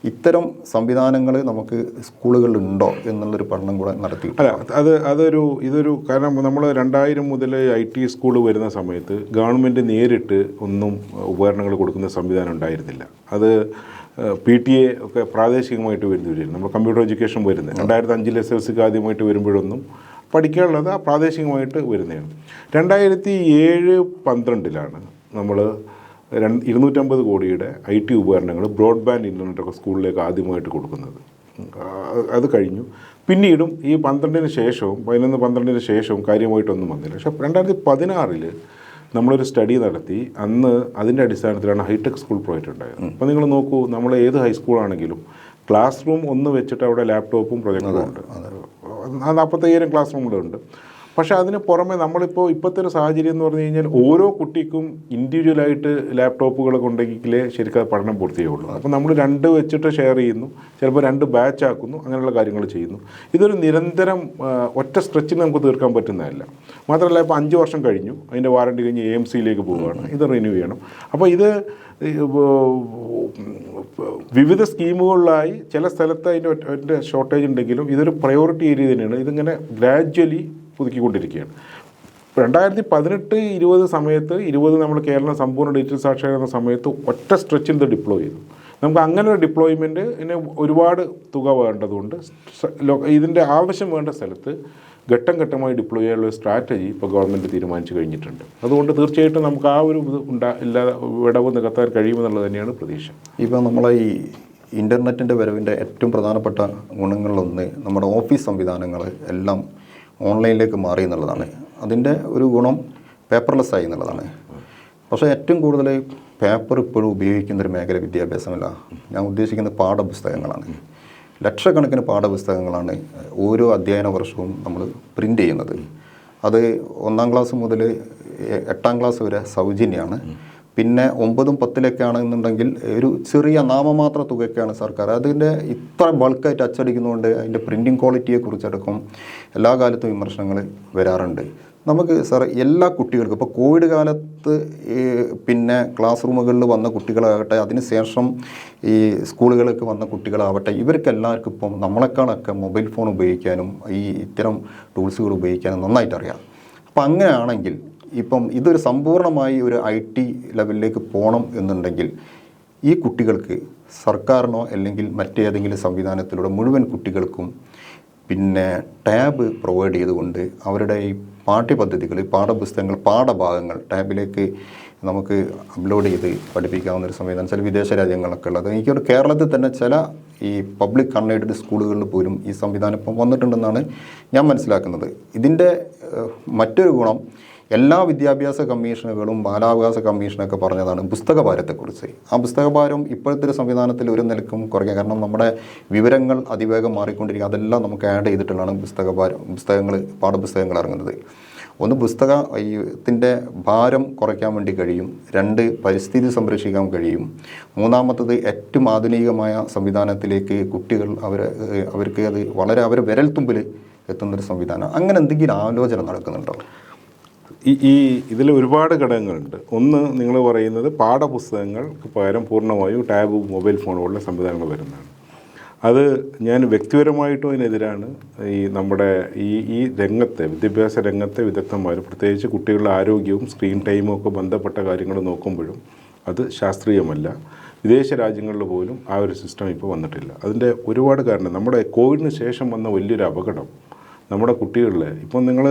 Speaker 1: ഇത്തരം സംവിധാനങ്ങൾ നമുക്ക് സ്കൂളുകളിലുണ്ടോ എന്നുള്ളൊരു പഠനം കൂടെ നടത്തിയിട്ടുണ്ട്.
Speaker 2: ഇതൊരു കാരണം നമ്മൾ 2000 മുതൽ IT സ്കൂൾ വരുന്ന സമയത്ത് ഗവൺമെൻറ് നേരിട്ട് ഒന്നും ഉപകരണങ്ങൾ കൊടുക്കുന്ന സംവിധാനം ഉണ്ടായിരുന്നില്ല. അത് PTA ഒക്കെ പ്രാദേശികമായിട്ട് വരുന്നവരായിരുന്നു. നമ്മൾ കമ്പ്യൂട്ടർ എഡ്യൂക്കേഷൻ വരുന്നത് 2005 SLCക്ക് ആദ്യമായിട്ട് വരുമ്പോഴൊന്നും പഠിക്കാനുള്ളത് പ്രാദേശികമായിട്ട് വരുന്നതാണ്. 2007-12 നമ്മൾ 250 കോടിയുടെ IT ഉപകരണങ്ങൾ ബ്രോഡ്ബാൻഡ് ഇൻ്റർനെറ്റൊക്കെ സ്കൂളിലേക്ക് ആദ്യമായിട്ട് കൊടുക്കുന്നത്. അത് കഴിഞ്ഞു. പിന്നീടും ഈ 12-ന് ശേഷവും 11-12-ന് ശേഷവും കാര്യമായിട്ടൊന്നും വന്നില്ല. പക്ഷേ 2016 നമ്മളൊരു സ്റ്റഡി നടത്തി. അന്ന് അതിൻ്റെ അടിസ്ഥാനത്തിലാണ് ഹൈടെക് സ്കൂൾ പ്രോജക്റ്റ് ഉണ്ടായത്. അപ്പോൾ നിങ്ങൾ നോക്കൂ, നമ്മൾ ഏത് ഹൈസ്കൂളാണെങ്കിലും ക്ലാസ് റൂം ഒന്ന് വെച്ചിട്ട് അവിടെ ലാപ്ടോപ്പും പ്രൊജക്ടറും ഉണ്ട്. 45,000 ക്ലാസ് റൂമുകളുണ്ട്. പക്ഷേ അതിന് പുറമെ ഇപ്പോഴത്തെ ഒരു സാഹചര്യം എന്ന് പറഞ്ഞു കഴിഞ്ഞാൽ ഓരോ കുട്ടിക്കും ഇൻഡിവിജ്വലായിട്ട് ലാപ്ടോപ്പുകളൊക്കെ ഉണ്ടെങ്കിലേ ശരിക്കും പഠനം പൂർത്തിയാവുള്ളൂ. അപ്പോൾ നമ്മൾ 2 വെച്ചിട്ട് ഷെയർ ചെയ്യുന്നു, ചിലപ്പോൾ 2 ബാച്ച് ആക്കുന്നു, അങ്ങനെയുള്ള കാര്യങ്ങൾ ചെയ്യുന്നു. ഇതൊരു നിരന്തരം ഒറ്റ സ്ട്രെച്ചിൽ നമുക്ക് തീർക്കാൻ പറ്റുന്നതല്ല. മാത്രമല്ല ഇപ്പോൾ 5 വർഷം കഴിഞ്ഞു, അതിൻ്റെ വാറണ്ടി കഴിഞ്ഞ് AMCയിലേക്ക് പോവുകയാണ്, ഇത് റിന്യൂ ചെയ്യണം. അപ്പോൾ ഇത് വിവിധ സ്കീമുകളിലായി ചില സ്ഥലത്ത് അതിൻ്റെ ഷോർട്ടേജ് ഉണ്ടെങ്കിലും ഇതൊരു പ്രയോറിറ്റി ഏരിയ തന്നെയാണ്. ഇതിങ്ങനെ ഗ്രാജ്വലി പുതുക്കിക്കൊണ്ടിരിക്കുകയാണ്. 2018-20 സമയത്ത് നമ്മൾ കേരളം സമ്പൂർണ്ണ ഡിജിറ്റൽ സാക്ഷരത സമയത്ത് ഒറ്റ സ്ട്രെച്ചിൽ ഇത് ഡിപ്ലോയ് ചെയ്തു. നമുക്ക് അങ്ങനെ ഒരു ഡിപ്ലോയ്മെൻറ്റിന് ഒരുപാട് തുക വേണ്ടതുകൊണ്ട് ഇതിൻ്റെ ആവശ്യം വേണ്ട സ്ഥലത്ത് ഘട്ടം ഘട്ടമായി ഡിപ്ലോയ് ചെയ്യാനുള്ള സ്ട്രാറ്റജി ഇപ്പോൾ ഗവൺമെൻറ് തീരുമാനിച്ചു കഴിഞ്ഞിട്ടുണ്ട്. അതുകൊണ്ട് തീർച്ചയായിട്ടും നമുക്ക് ആ ഒരു വിടവ് നികത്താൻ കഴിയുമെന്നുള്ളത് തന്നെയാണ് പ്രതീക്ഷ.
Speaker 1: ഇപ്പോൾ നമ്മളെ ഈ ഇൻ്റർനെറ്റിൻ്റെ വരവിൻ്റെ ഏറ്റവും പ്രധാനപ്പെട്ട ഗുണങ്ങളിലൊന്ന് നമ്മുടെ ഓഫീസ് സംവിധാനങ്ങൾ എല്ലാം ഓൺലൈനിലേക്ക് മാറി എന്നുള്ളതാണ്. അതിൻ്റെ ഒരു ഗുണം പേപ്പർലെസ് ആയി എന്നുള്ളതാണ്. പക്ഷേ ഏറ്റവും കൂടുതൽ പേപ്പർ ഇപ്പോഴും ഉപയോഗിക്കുന്നൊരു മേഖല വിദ്യാഭ്യാസമല്ല. ഞാൻ ഉദ്ദേശിക്കുന്നത് പാഠപുസ്തകങ്ങളാണ്. ലക്ഷക്കണക്കിന് പാഠപുസ്തകങ്ങളാണ് ഓരോ അധ്യയന വർഷവും നമ്മൾ പ്രിൻ്റ് ചെയ്യുന്നത്. അത് 1-ാം ക്ലാസ് മുതൽ 8-ാം ക്ലാസ് വരെ സൗജന്യമാണ്. പിന്നെ 9, 10 ആണെന്നുണ്ടെങ്കിൽ ഒരു ചെറിയ നാമമാത്ര തുകയ്ക്കാണ് സർക്കാർ. അതിൻ്റെ ഇത്ര ബൾക്കായിട്ട് അച്ചടിക്കുന്നതുകൊണ്ട് അതിൻ്റെ പ്രിൻറ്റിങ് ക്വാളിറ്റിയെക്കുറിച്ചടക്കം എല്ലാ കാലത്തും വിമർശനങ്ങൾ വരാറുണ്ട്. നമുക്ക് സാർ എല്ലാ കുട്ടികൾക്കും ഇപ്പോൾ കോവിഡ് കാലത്ത് പിന്നെ ക്ലാസ് റൂമുകളിൽ വന്ന കുട്ടികളാകട്ടെ, അതിനുശേഷം ഈ സ്കൂളുകളിലേക്ക് വന്ന കുട്ടികളാവട്ടെ, ഇവർക്കെല്ലാവർക്കും ഇപ്പം നമ്മളെക്കാളൊക്കെ മൊബൈൽ ഫോൺ ഉപയോഗിക്കാനും ഈ ഇത്തരം ടൂൾസുകൾ ഉപയോഗിക്കാനും നന്നായിട്ട് അറിയാം. അപ്പം അങ്ങനെയാണെങ്കിൽ ഇപ്പം ഇതൊരു സമ്പൂർണ്ണമായി ഒരു IT ലെവലിലേക്ക് പോകണം എന്നുണ്ടെങ്കിൽ ഈ കുട്ടികൾക്ക് സർക്കാരിനോ അല്ലെങ്കിൽ മറ്റേതെങ്കിലും സംവിധാനത്തിലൂടെ മുഴുവൻ കുട്ടികൾക്കും പിന്നെ ടാബ് പ്രൊവൈഡ് ചെയ്തുകൊണ്ട് അവരുടെ ഈ പാഠ്യപദ്ധതികൾ, പാഠപുസ്തകങ്ങൾ, പാഠഭാഗങ്ങൾ ടാബിലേക്ക് നമുക്ക് അപ്ലോഡ് ചെയ്ത് പഠിപ്പിക്കാവുന്ന ഒരു സംവിധാനം ചില വിദേശ രാജ്യങ്ങളൊക്കെ ഉള്ളത്. എനിക്കൊരു കേരളത്തിൽ തന്നെ ചില ഈ പബ്ലിക് അൺഎയ്ഡഡ് സ്കൂളുകളിൽ പോലും ഈ സംവിധാനം ഇപ്പം വന്നിട്ടുണ്ടെന്നാണ് ഞാൻ മനസ്സിലാക്കുന്നത്. ഇതിൻ്റെ മറ്റൊരു ഗുണം എല്ലാ വിദ്യാഭ്യാസ കമ്മീഷനുകളും ബാലാവകാശ കമ്മീഷനൊക്കെ പറഞ്ഞതാണ് പുസ്തകഭാരത്തെക്കുറിച്ച്. ആ പുസ്തകഭാരം ഇപ്പോഴത്തെ ഒരു സംവിധാനത്തിൽ ഒരു നിലക്കും കുറയ്ക്കുക. കാരണം നമ്മുടെ വിവരങ്ങൾ അതിവേഗം മാറിക്കൊണ്ടിരിക്കുക. അതെല്ലാം നമുക്ക് ആഡ് ചെയ്തിട്ടുള്ളതാണ് പാഠപുസ്തകങ്ങൾ ഇറങ്ങുന്നത്. ഒന്ന്, പുസ്തകത്തിൻ്റെ ഭാരം കുറയ്ക്കാൻ വേണ്ടി കഴിയും. 2, പരിസ്ഥിതി സംരക്ഷിക്കാൻ കഴിയും. 3-മത്തത് ഏറ്റവും ആധുനികമായ സംവിധാനത്തിലേക്ക് കുട്ടികൾ അവർക്ക് അത് വളരെ അവരെ വിരൽത്തുമ്പിൽ എത്തുന്നൊരു സംവിധാനം. അങ്ങനെ എന്തെങ്കിലും ആലോചന നടക്കുന്നുണ്ടോ?
Speaker 2: ഇതിൽ ഒരുപാട് ഘടകങ്ങളുണ്ട്. ഒന്ന്, നിങ്ങൾ പറയുന്നത് പാഠപുസ്തകങ്ങൾക്ക് പകരം പൂർണ്ണമായും ടാബ്, മൊബൈൽ ഫോൺ പോലുള്ള സംവിധാനങ്ങൾ വരുന്നതാണ്. അത് ഞാൻ വ്യക്തിപരമായിട്ടും അതിനെതിരാണ്. നമ്മുടെ ഈ രംഗത്തെ, വിദ്യാഭ്യാസ രംഗത്തെ വിദഗ്ധന്മാർ, പ്രത്യേകിച്ച് കുട്ടികളുടെ ആരോഗ്യവും സ്ക്രീൻ ടൈമും ഒക്കെ ബന്ധപ്പെട്ട കാര്യങ്ങൾ നോക്കുമ്പോഴും അത് ശാസ്ത്രീയമല്ല. വിദേശ രാജ്യങ്ങളിൽ പോലും ആ ഒരു സിസ്റ്റം ഇപ്പോൾ വന്നിട്ടില്ല. അതിൻ്റെ ഒരുപാട് കാരണം, നമ്മുടെ കോവിഡിന് ശേഷം വന്ന വലിയൊരു അപകടം നമ്മുടെ കുട്ടികളിൽ ഇപ്പം നിങ്ങൾ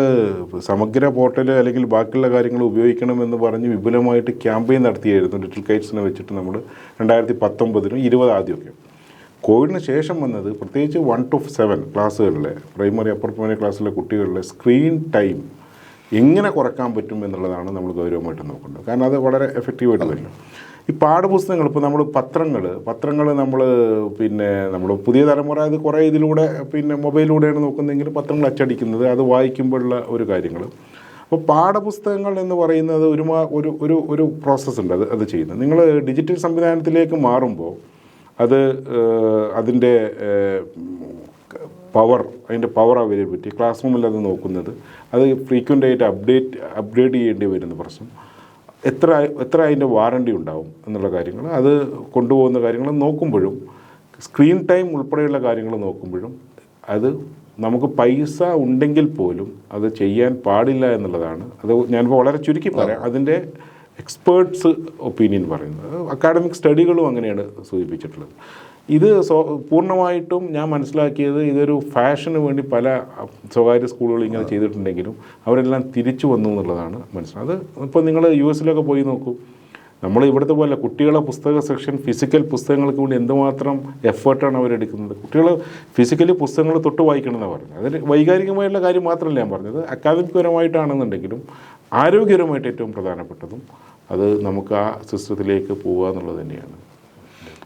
Speaker 2: സമഗ്ര പോർട്ടൽ അല്ലെങ്കിൽ ബാക്കിയുള്ള കാര്യങ്ങൾ ഉപയോഗിക്കണമെന്ന് പറഞ്ഞ് വിപുലമായിട്ട് ക്യാമ്പയിൻ നടത്തിയായിരുന്നു ലിറ്റിൽ കൈറ്റ്സിനെ വെച്ചിട്ട്. നമ്മൾ 2019 20 ആദ്യമൊക്കെ. കോവിഡിന് ശേഷം വന്നത് പ്രത്യേകിച്ച് 1 to 7 ക്ലാസ്സുകളിലെ പ്രൈമറി, അപ്പർ പ്രൈമറി ക്ലാസ്സിലെ കുട്ടികളിലെ സ്ക്രീൻ ടൈം എങ്ങനെ കുറയ്ക്കാൻ പറ്റും എന്നുള്ളതാണ് നമ്മൾ ഗൗരവമായിട്ട് നോക്കേണ്ടത്. കാരണം അത് വളരെ എഫക്റ്റീവായിട്ട് വരില്ല. ഈ പാഠപുസ്തകങ്ങൾ, ഇപ്പോൾ നമ്മൾ പത്രങ്ങൾ നമ്മൾ പുതിയ തലമുറ അത് കുറേ ഇതിലൂടെ മൊബൈലിലൂടെയാണ് നോക്കുന്നതെങ്കിൽ പത്രങ്ങൾ അച്ചടിക്കുന്നത്, അത് വായിക്കുമ്പോഴുള്ള ഒരു കാര്യങ്ങൾ. അപ്പോൾ പാഠപുസ്തകങ്ങൾ എന്ന് പറയുന്നത് ഒരു പ്രോസസ്സുണ്ട് അത് ചെയ്യുന്നത്. നിങ്ങൾ ഡിജിറ്റൽ സംവിധാനത്തിലേക്ക് മാറുമ്പോൾ അതിൻ്റെ പവർ അവൈലബിലിറ്റി, ക്ലാസ് റൂമിൽ അത് നോക്കുന്നത്, അത് ഫ്രീക്വൻ്റായിട്ട് അപ്ഡേറ്റ് ചെയ്യേണ്ടി വരുന്ന പ്രശ്നം, എത്ര അതിൻ്റെ വാറണ്ടി ഉണ്ടാവും എന്നുള്ള കാര്യങ്ങൾ, അത് കൊണ്ടുപോകുന്ന കാര്യങ്ങൾ നോക്കുമ്പോഴും, സ്ക്രീൻ ടൈം ഉൾപ്പെടെയുള്ള കാര്യങ്ങൾ നോക്കുമ്പോഴും, അത് നമുക്ക് പൈസ ഉണ്ടെങ്കിൽ പോലും അത് ചെയ്യാൻ പാടില്ല എന്നുള്ളതാണ്. അത് ഞാനിപ്പോൾ വളരെ ചുരുക്കി പറയാം. അതിൻ്റെ എക്സ്പേർട്സ് ഒപ്പീനിയൻ പറയുന്നത്, അക്കാഡമിക് സ്റ്റഡികളും അങ്ങനെയാണ് സൂചിപ്പിച്ചിട്ടുള്ളത്. ഇത് പൂർണ്ണമായിട്ടും ഞാൻ മനസ്സിലാക്കിയത് ഇതൊരു ഫാഷന് വേണ്ടി പല സ്വകാര്യ സ്കൂളുകൾ ഇങ്ങനെ ചെയ്തിട്ടുണ്ടെങ്കിലും അവരെല്ലാം തിരിച്ചു വന്നു എന്നുള്ളതാണ് മനസ്സിലായത്. അത് ഇപ്പോൾ നിങ്ങൾ US പോയി നോക്കൂ. നമ്മൾ ഇവിടുത്തെ പോലെ കുട്ടികളെ പുസ്തക സെക്ഷൻ, ഫിസിക്കൽ പുസ്തകങ്ങൾക്ക് വേണ്ടി എന്തുമാത്രം എഫേർട്ടാണ് അവരെടുക്കുന്നത്. കുട്ടികൾ ഫിസിക്കലി പുസ്തകങ്ങൾ തൊട്ട് വായിക്കണമെന്നാണ് പറഞ്ഞത്. അതിന് വൈകാരികമായിട്ടുള്ള കാര്യം മാത്രമല്ല ഞാൻ പറഞ്ഞത്, അക്കാദമിക് പരമായിട്ടാണെന്നുണ്ടെങ്കിലും ആരോഗ്യപരമായിട്ട് ഏറ്റവും പ്രധാനപ്പെട്ടതും അത് നമുക്ക് ആ സിസ്റ്റത്തിലേക്ക് പോകുക എന്നുള്ളത് തന്നെയാണ്.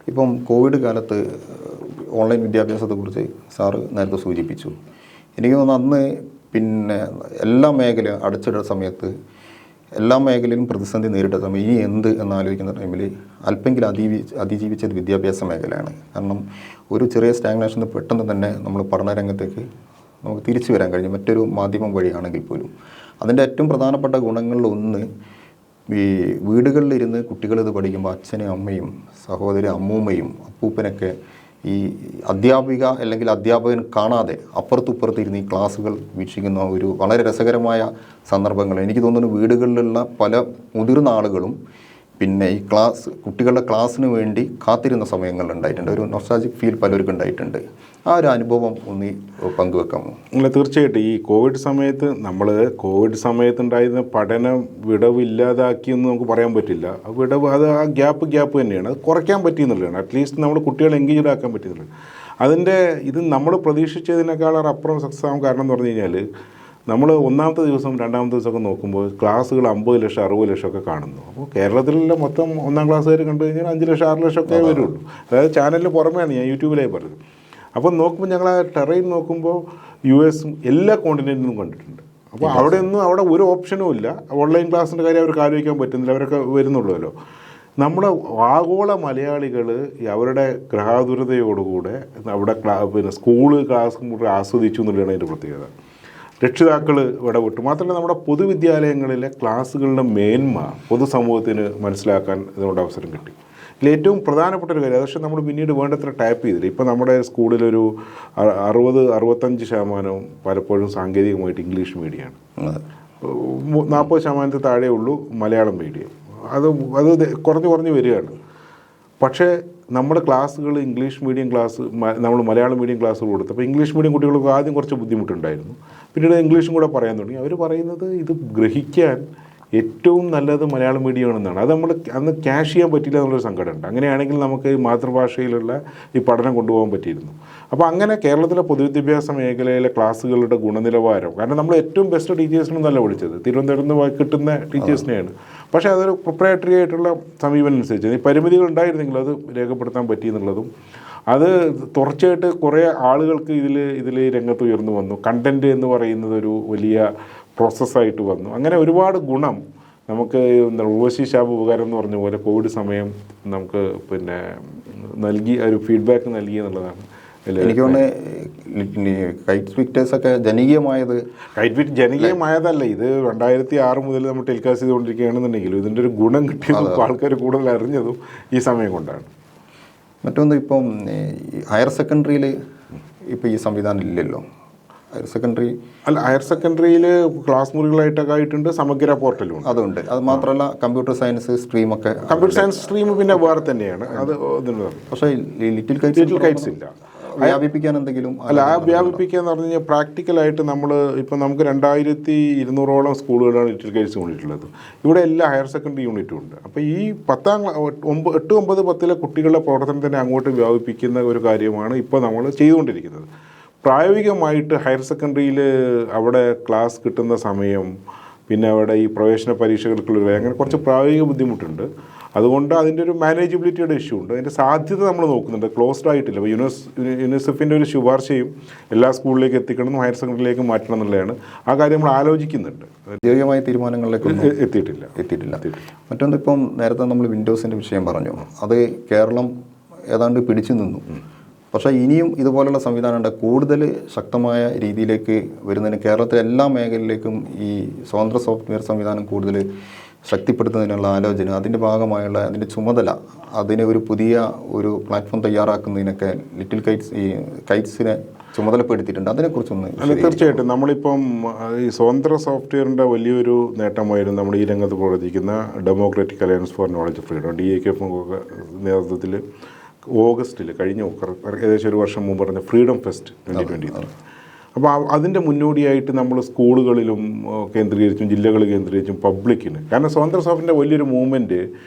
Speaker 1: ഇപ്പം കോവിഡ് കാലത്ത് ഓൺലൈൻ വിദ്യാഭ്യാസത്തെക്കുറിച്ച് സാറ് നേരത്തെ സൂചിപ്പിച്ചു. എനിക്ക് തോന്നുന്നു അന്ന് എല്ലാ മേഖലയും അടച്ചിട്ട സമയത്ത്, എല്ലാ മേഖലയിലും പ്രതിസന്ധി നേരിട്ട സമയം ഇനി എന്ത് എന്നാലോചിക്കുന്ന ടൈമിൽ അല്പെങ്കിലും അതിജീവിച്ചത് വിദ്യാഭ്യാസ മേഖലയാണ്. കാരണം ഒരു ചെറിയ സ്റ്റാഗ്നേഷന് പെട്ടെന്ന് തന്നെ നമ്മൾ പഠനരംഗത്തേക്ക് നമുക്ക് തിരിച്ചു വരാൻ കഴിഞ്ഞു, മറ്റൊരു മാധ്യമം വഴിയാണെങ്കിൽ പോലും. അതിൻ്റെ ഏറ്റവും പ്രധാനപ്പെട്ട ഗുണങ്ങളിലൊന്ന്, ഈ വീടുകളിലിരുന്ന് കുട്ടികളിത് പഠിക്കുമ്പോൾ അച്ഛനും അമ്മയും സഹോദരി അമ്മൂമ്മയും അപ്പൂപ്പനൊക്കെ ഈ അധ്യാപിക അല്ലെങ്കിൽ അധ്യാപകൻ കാണാതെ അപ്പുറത്തുപ്പുറത്ത് ഇരുന്ന് ഈ ക്ലാസ്സുകൾ വീക്ഷിക്കുന്ന ഒരു വളരെ രസകരമായ സന്ദർഭങ്ങൾ എനിക്ക് തോന്നുന്നു വീടുകളിലുള്ള പല മുതിർന്ന ആളുകളും പിന്നെ ഈ കുട്ടികളുടെ ക്ലാസ്സിന് വേണ്ടി കാത്തിരുന്ന സമയങ്ങളുണ്ടായിട്ടുണ്ട്. ഒരു നൊസ്റ്റാൾജിക് ഫീൽ പലർക്കും ഉണ്ടായിട്ടുണ്ട്. ആ ഒരു അനുഭവം ഒന്ന് പങ്കുവെക്കാമോ?
Speaker 2: അല്ല, തീർച്ചയായിട്ടും ഈ കോവിഡ് സമയത്തുണ്ടായിരുന്ന പഠനം വിടവില്ലാതാക്കിയെന്ന് നമുക്ക് പറയാൻ പറ്റില്ല. അത് ആ ഗ്യാപ്പ് തന്നെയാണ്. അത് കുറയ്ക്കാൻ പറ്റിയെന്നുള്ളതാണ്. അറ്റ്ലീസ്റ്റ് നമ്മൾ കുട്ടികളെ എൻഗേജ്ഡ് ആക്കാൻ പറ്റിയെന്നുള്ളത്. ഇത് നമ്മൾ പ്രതീക്ഷിച്ചതിനേക്കാളും അപ്പുറം സക്സസ് ആവാൻ കാരണം എന്ന് പറഞ്ഞു കഴിഞ്ഞാൽ, നമ്മൾ ഒന്നാമത്തെ ദിവസം രണ്ടാമത്തെ ദിവസമൊക്കെ നോക്കുമ്പോൾ ക്ലാസ്സുകൾ 50 ലക്ഷം 60 ലക്ഷമൊക്കെ കാണുന്നു. അപ്പോൾ കേരളത്തിലുള്ള മൊത്തം 1ാം ക്ലാസ്സുകാർ കണ്ടു കഴിഞ്ഞാൽ 5 ലക്ഷം 6 ലക്ഷമൊക്കെ വരുള്ളൂ. അതായത് ചാനലിന് പുറമെയാണ്, ഞാൻ യൂട്യൂബിലായി പറഞ്ഞത്. അപ്പോൾ നോക്കുമ്പോൾ ഞങ്ങൾ ആ ടെറൈൻ നോക്കുമ്പോൾ US എല്ലാ കോണ്ടിനെൻറ്റിലും കണ്ടിട്ടുണ്ട്. അപ്പോൾ അവിടെ ഒരു ഓപ്ഷനും ഇല്ല. ഓൺലൈൻ ക്ലാസ്സിൻ്റെ കാര്യം അവർക്ക് ആലോചിക്കാൻ പറ്റുന്നില്ല, അവരൊക്കെ വരുന്നുള്ളൂല്ലോ. നമ്മുടെ ആഗോള മലയാളികൾ അവരുടെ ഗ്രഹാതുരതയോടുകൂടെ അവിടെ സ്കൂള് ക്ലാസ്സും കൂടെ ആസ്വദിച്ചു എന്നുള്ളതാണ് അതിൻ്റെ പ്രത്യേകത. രക്ഷിതാക്കൾ ഇടപെട്ടു. മാത്രമല്ല, നമ്മുടെ പൊതുവിദ്യാലയങ്ങളിലെ ക്ലാസ്സുകളുടെ മേന്മ പൊതുസമൂഹത്തിന് മനസ്സിലാക്കാൻ ഇതുകൊണ്ട് അവസരം കിട്ടി. ഇതിലേറ്റവും പ്രധാനപ്പെട്ട ഒരു കാര്യം, പക്ഷേ നമ്മൾ പിന്നീട് വേണ്ടത്ര ടാപ്പ് ചെയ്തില്ല. ഇപ്പോൾ നമ്മുടെ സ്കൂളിലൊരു 60-65% പലപ്പോഴും സാങ്കേതികമായിട്ട് ഇംഗ്ലീഷ് മീഡിയമാണ്. 40% താഴെ ഉള്ളൂ മലയാളം മീഡിയം. അത് കുറഞ്ഞു വരികയാണ്. പക്ഷേ നമ്മുടെ ക്ലാസ്സുകൾ ഇംഗ്ലീഷ് മീഡിയം ക്ലാസ്, നമ്മൾ മലയാളം മീഡിയം ക്ലാസ്സുകൾ കൊടുത്തപ്പോൾ ഇംഗ്ലീഷ് മീഡിയം കുട്ടികൾക്ക് ആദ്യം കുറച്ച് ബുദ്ധിമുട്ടുണ്ടായിരുന്നു. പിന്നീട് ഇംഗ്ലീഷും കൂടെ പറയാൻ തുടങ്ങി. അവർ പറയുന്നത് ഇത് ഗ്രഹിക്കാൻ ഏറ്റവും നല്ലത് മലയാളം മീഡിയമാണെന്നാണ്. അത് നമ്മൾ അന്ന് ക്യാഷ് ചെയ്യാൻ പറ്റില്ല എന്നുള്ളൊരു സങ്കടമുണ്ട്. അങ്ങനെയാണെങ്കിൽ നമുക്ക് മാതൃഭാഷയിലുള്ള ഈ പഠനം കൊണ്ടുപോകാൻ പറ്റിയിരുന്നു. അപ്പോൾ അങ്ങനെ കേരളത്തിലെ പൊതുവിദ്യാഭ്യാസ മേഖലയിലെ ക്ലാസ്സുകളുടെ ഗുണനിലവാരം, കാരണം നമ്മൾ ഏറ്റവും ബെസ്റ്റ് ടീച്ചേഴ്സിനൊന്നല്ല വിളിച്ചത്, തിരുവനന്തപുരത്ത് നിന്ന് കിട്ടുന്ന ടീച്ചേഴ്സിനെയാണ്. പക്ഷേ അതൊരു പ്രൊപ്രൈറ്ററി ആയിട്ടുള്ള സമീപനം അനുസരിച്ച് ഈ പരിമിതികൾ ഉണ്ടായിരുന്നെങ്കിൽ അത് രേഖപ്പെടുത്താൻ പറ്റിയെന്നുള്ളതും, അത് തുടർച്ചയായിട്ട് കുറേ ആളുകൾക്ക് ഇതിൽ രംഗത്ത് ഉയർന്നു വന്നു. കണ്ടൻറ്റ് എന്ന് പറയുന്നത് ഒരു വലിയ പ്രോസസ്സായിട്ട് വന്നു. അങ്ങനെ ഒരുപാട് ഗുണം നമുക്ക് ഉർവശി ശാബ് ഉപകാരം എന്ന് പറഞ്ഞ പോലെ കോവിഡ് സമയം നമുക്ക് നൽകി, ഒരു ഫീഡ്ബാക്ക് നൽകി എന്നുള്ളതാണ്.
Speaker 1: എനിക്ക് തോന്നുന്നത് കൈറ്റ് വിക്ടേഴ്സൊക്കെ
Speaker 2: ജനകീയമായതല്ല, ഇത് 2006 മുതൽ നമ്മൾ ടെലികാസ്റ്റ് ചെയ്തുകൊണ്ടിരിക്കുകയാണെന്നുണ്ടെങ്കിലും ഇതിൻ്റെ ഒരു ഗുണം കിട്ടിയതും ആൾക്കാർ കൂടുതൽ അറിഞ്ഞതും ഈ സമയം കൊണ്ടാണ്.
Speaker 1: മറ്റൊന്ന്, ഇപ്പം ഹയർ സെക്കൻഡറിയിൽ ഇപ്പോൾ ഈ സംവിധാനം ഇല്ലല്ലോ. ഹയർ സെക്കൻഡറിയിൽ
Speaker 2: ക്ലാസ് മുറികളായിട്ടൊക്കെ ആയിട്ടുണ്ട്, സമഗ്ര പോർട്ടലും
Speaker 1: അതുണ്ട്. അത് മാത്രമല്ല കമ്പ്യൂട്ടർ സയൻസ് സ്ട്രീമൊക്കെ,
Speaker 2: കമ്പ്യൂട്ടർ സയൻസ് സ്ട്രീം പിന്നെ വേറെ തന്നെയാണ്. അത്
Speaker 1: പക്ഷേ ലിറ്റിൽ കൈറ്റ്സ് ഇല്ല. വ്യാപിപ്പിക്കാൻ എന്തെങ്കിലും
Speaker 2: വ്യാപിപ്പിക്കുക എന്ന് പറഞ്ഞു കഴിഞ്ഞാൽ പ്രാക്ടിക്കലായിട്ട് നമുക്ക് 2200-ഓളം സ്കൂളുകളാണ് ലിറ്റിൽ കൈറ്റ്സ് യൂണിറ്റുള്ളത്. ഇവിടെ എല്ലാ ഹയർ സെക്കൻഡറി യൂണിറ്റും ഉണ്ട്. അപ്പോൾ ഈ 8, 9, 10 കുട്ടികളുടെ പ്രവർത്തനം തന്നെ അങ്ങോട്ട് വ്യാപിപ്പിക്കുന്ന ഒരു കാര്യമാണ് ഇപ്പോൾ നമ്മൾ ചെയ്തുകൊണ്ടിരിക്കുന്നത്. പ്രായോഗികമായിട്ട് ഹയർ സെക്കൻഡറിയിൽ അവിടെ ക്ലാസ് കിട്ടുന്ന സമയം, പിന്നെ അവിടെ ഈ പ്രവേശന പരീക്ഷകൾക്കുള്ള അങ്ങനെ കുറച്ച് പ്രായോഗിക ബുദ്ധിമുട്ടുണ്ട്. അതുകൊണ്ട് അതിൻ്റെ ഒരു മാനേജബിലിറ്റിയുടെ ഇഷ്യൂ ഉണ്ട്. അതിൻ്റെ സാധ്യത നമ്മൾ നോക്കുന്നുണ്ട്, ക്ലോസ്ഡ് ആയിട്ടില്ല. അപ്പോൾ യുനിസെഫിൻ്റെ ഒരു ശുപാർശയും എല്ലാ സ്കൂളിലേക്ക് എത്തിക്കണം, ഹയർ സെക്കൻഡറിയിലേക്ക് മാറ്റണം എന്നുള്ളതാണ്. ആ കാര്യം നമ്മൾ ആലോചിക്കുന്നുണ്ട്.
Speaker 1: ഔദ്യോഗികമായ തീരുമാനങ്ങളിലേക്ക്
Speaker 2: എത്തിയിട്ടില്ല.
Speaker 1: മറ്റൊന്ന്, ഇപ്പം നേരത്തെ നമ്മൾ വിൻഡോസിൻ്റെ വിഷയം പറഞ്ഞു, അത് കേരളം ഏതാണ്ട് പിടിച്ചു നിന്നു. പക്ഷേ ഇനിയും ഇതുപോലുള്ള സംവിധാനമുണ്ട്. കൂടുതൽ ശക്തമായ രീതിയിലേക്ക് വരുന്നതിന് കേരളത്തിലെ എല്ലാ മേഖലയിലേക്കും ഈ സ്വതന്ത്ര സോഫ്റ്റ്വെയർ സംവിധാനം കൂടുതൽ ശക്തിപ്പെടുത്തുന്നതിനുള്ള ആലോചന, അതിൻ്റെ ഭാഗമായുള്ള അതിൻ്റെ ചുമതല, അതിന് ഒരു പുതിയ പ്ലാറ്റ്ഫോം തയ്യാറാക്കുന്നതിനൊക്കെ ലിറ്റിൽ കൈറ്റ്സിനെ ചുമതലപ്പെടുത്തിയിട്ടുണ്ട്. അതിനെക്കുറിച്ചൊന്ന്
Speaker 2: തീർച്ചയായിട്ടും നമ്മളിപ്പം ഈ സ്വതന്ത്ര സോഫ്റ്റ്വെയറിൻ്റെ വലിയൊരു നേട്ടമായിരുന്നു നമ്മൾ ഈ രംഗത്ത് പ്രവർത്തിക്കുന്ന democratic alliance for knowledge freedom, DAKF നേതൃത്വത്തിൽ ഓഗസ്റ്റിൽ കഴിഞ്ഞ ഏകദേശം ഒരു വർഷം മുമ്പ് പറഞ്ഞ ഫ്രീഡം ഫെസ്റ്റ് 2023. അപ്പോൾ അതിൻ്റെ മുന്നോടിയായിട്ട് നമ്മൾ സ്കൂളുകളിലും കേന്ദ്രീകരിച്ചും ജില്ലകൾ കേന്ദ്രീകരിച്ചും പബ്ലിക്കിന്, കാരണം സ്വതന്ത്ര സോഫ്റ്റിൻ്റെ വലിയൊരു മൂവ്മെൻറ്റ്